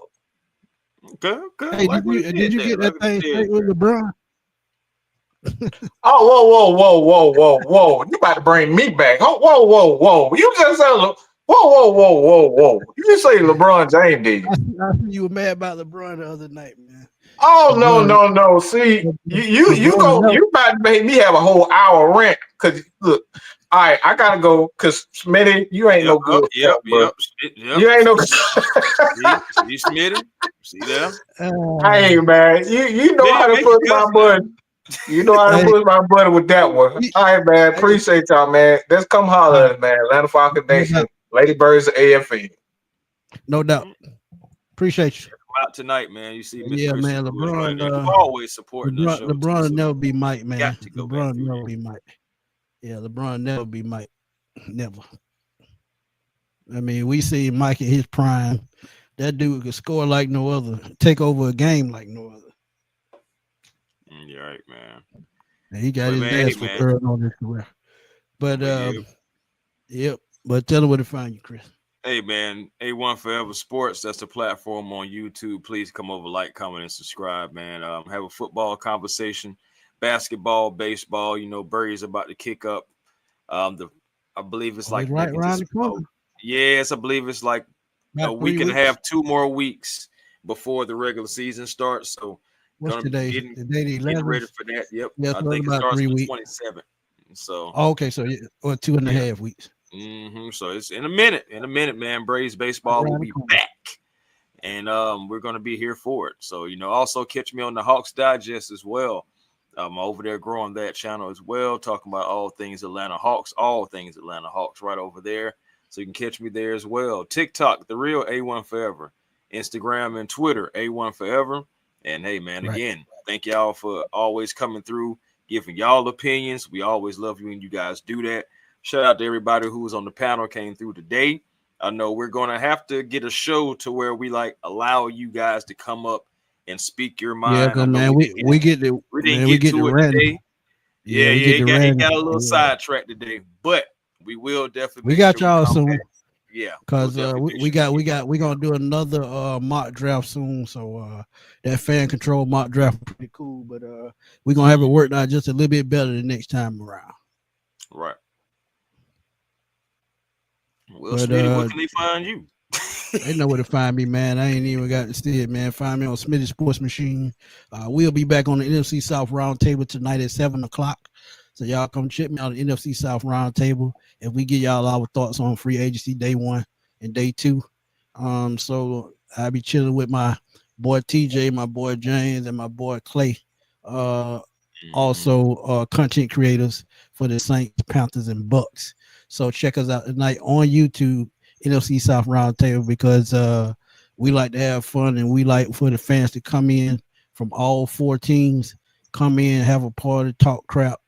Okay. Hey, did you get that thing straight with LeBron? Oh, whoa. You about to bring me back. Oh, whoa. You just said, whoa. You just say LeBron James, did you? I see you were mad about LeBron the other night, man. Oh, no. See, you about to make me have a whole hour rant. Because, look, all right, I got to go because, Smitty, you ain't no good. Yep. You ain't no good. See, Smitty? See that? Hey, man, you know how to push my button. You know how to push my button with that one. All right, man. Appreciate y'all, man. Let's come holler at us, man. Atlanta Falcons Nation, Lady Birds of AFN. No doubt. Appreciate you. Out tonight, man. You see, Mr. Yeah, Christian man. LeBron always supporting the show. LeBron will never be Mike, man. Got to go LeBron never be Mike. Yeah, LeBron never be Mike. Never. I mean, we see Mike in his prime. That dude could score like no other, take over a game like no other. You're right, man. And he got his ass for early on his career. But yep. But tell them where to find you, Chris. Hey, man, A1 Forever Sports. That's the platform on YouTube. Please come over, like, comment, and subscribe, man. Have a football conversation, basketball, baseball. You know, Burry's about to kick up. I believe it's like right around the corner. Yes, I believe it's like a week and a half, 2 more weeks before the regular season starts. So what's today? Today the 11th. Getting ready for that. Yep. Yeah, I think it starts on the 27th. So okay, so 2.5 weeks. So it's in a minute, man. Braves baseball will be back, and we're gonna be here for it. So also catch me on the Hawks Digest as well. I'm over there growing that channel as well, talking about all things Atlanta Hawks, right over there. So you can catch me there as well. TikTok, the real A1 Forever, Instagram and Twitter, A1 Forever. And hey, man, again, thank y'all for always coming through, giving y'all opinions. We always love you when you guys do that. Shout out to everybody who was on the panel, came through today. I know we're going to have to get a show to where we allow you guys to come up and speak your mind. Yeah, man, we get to it today. Yeah, it got a little sidetracked today, but we will definitely. We got y'all soon. Yeah, because we're gonna do another mock draft soon. So that fan control mock draft is pretty cool, but we're gonna have it worked out just a little bit better the next time around. Right. Well, Smitty, where can they find you? They know where to find me, man. I ain't even got to see it, man. Find me on Smitty Sports Machine. We'll be back on the NFC South Roundtable tonight at 7:00. So y'all come check me out on the NFC South Roundtable. If we get y'all our thoughts on free agency day 1 and day 2. So I'll be chilling with my boy TJ, my boy James, and my boy Clay. Also content creators for the Saints, Panthers, and Bucks. So check us out tonight on YouTube, NFC South Roundtable, because we like to have fun and we like for the fans to come in from all 4 teams, come in, have a party, talk crap,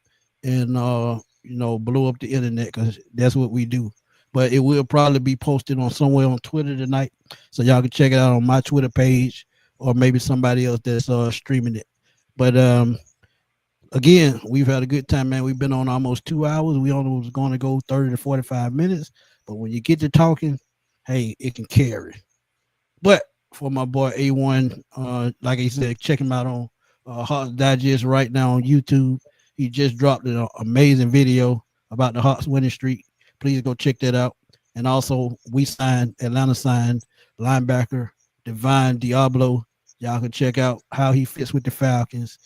and blow up the internet, because that's what we do. But it will probably be posted on somewhere on Twitter tonight, so y'all can check it out on my Twitter page or maybe somebody else that's streaming it. But again, we've had a good time, man. We've been on almost 2 hours. We only was going to go 30 to 45 minutes, but when you get to talking, hey, it can carry. But for my boy A1, like I said, check him out on Hawks Digest right now on YouTube. He just dropped an amazing video about the Hawks winning streak. Please go check that out. And also, Atlanta signed linebacker Divine Diablo. Y'all can check out how he fits with the Falcons.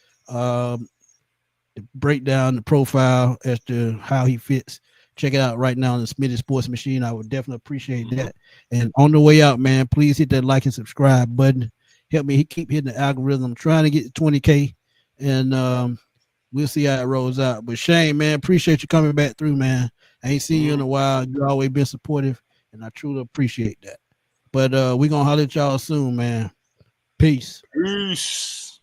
Break down the profile as to how he fits. check it out right now on the Smitty Sports Machine. I would definitely appreciate that. And on the way out, man, please hit that like and subscribe button. Help me keep hitting the algorithm. I'm trying to get to 20K, and we'll see how it rolls out. But Shane, man, appreciate you coming back through, man. I ain't seen you in a while. You always been supportive, and I truly appreciate that. But we're gonna holler at y'all soon, man. Peace. Peace.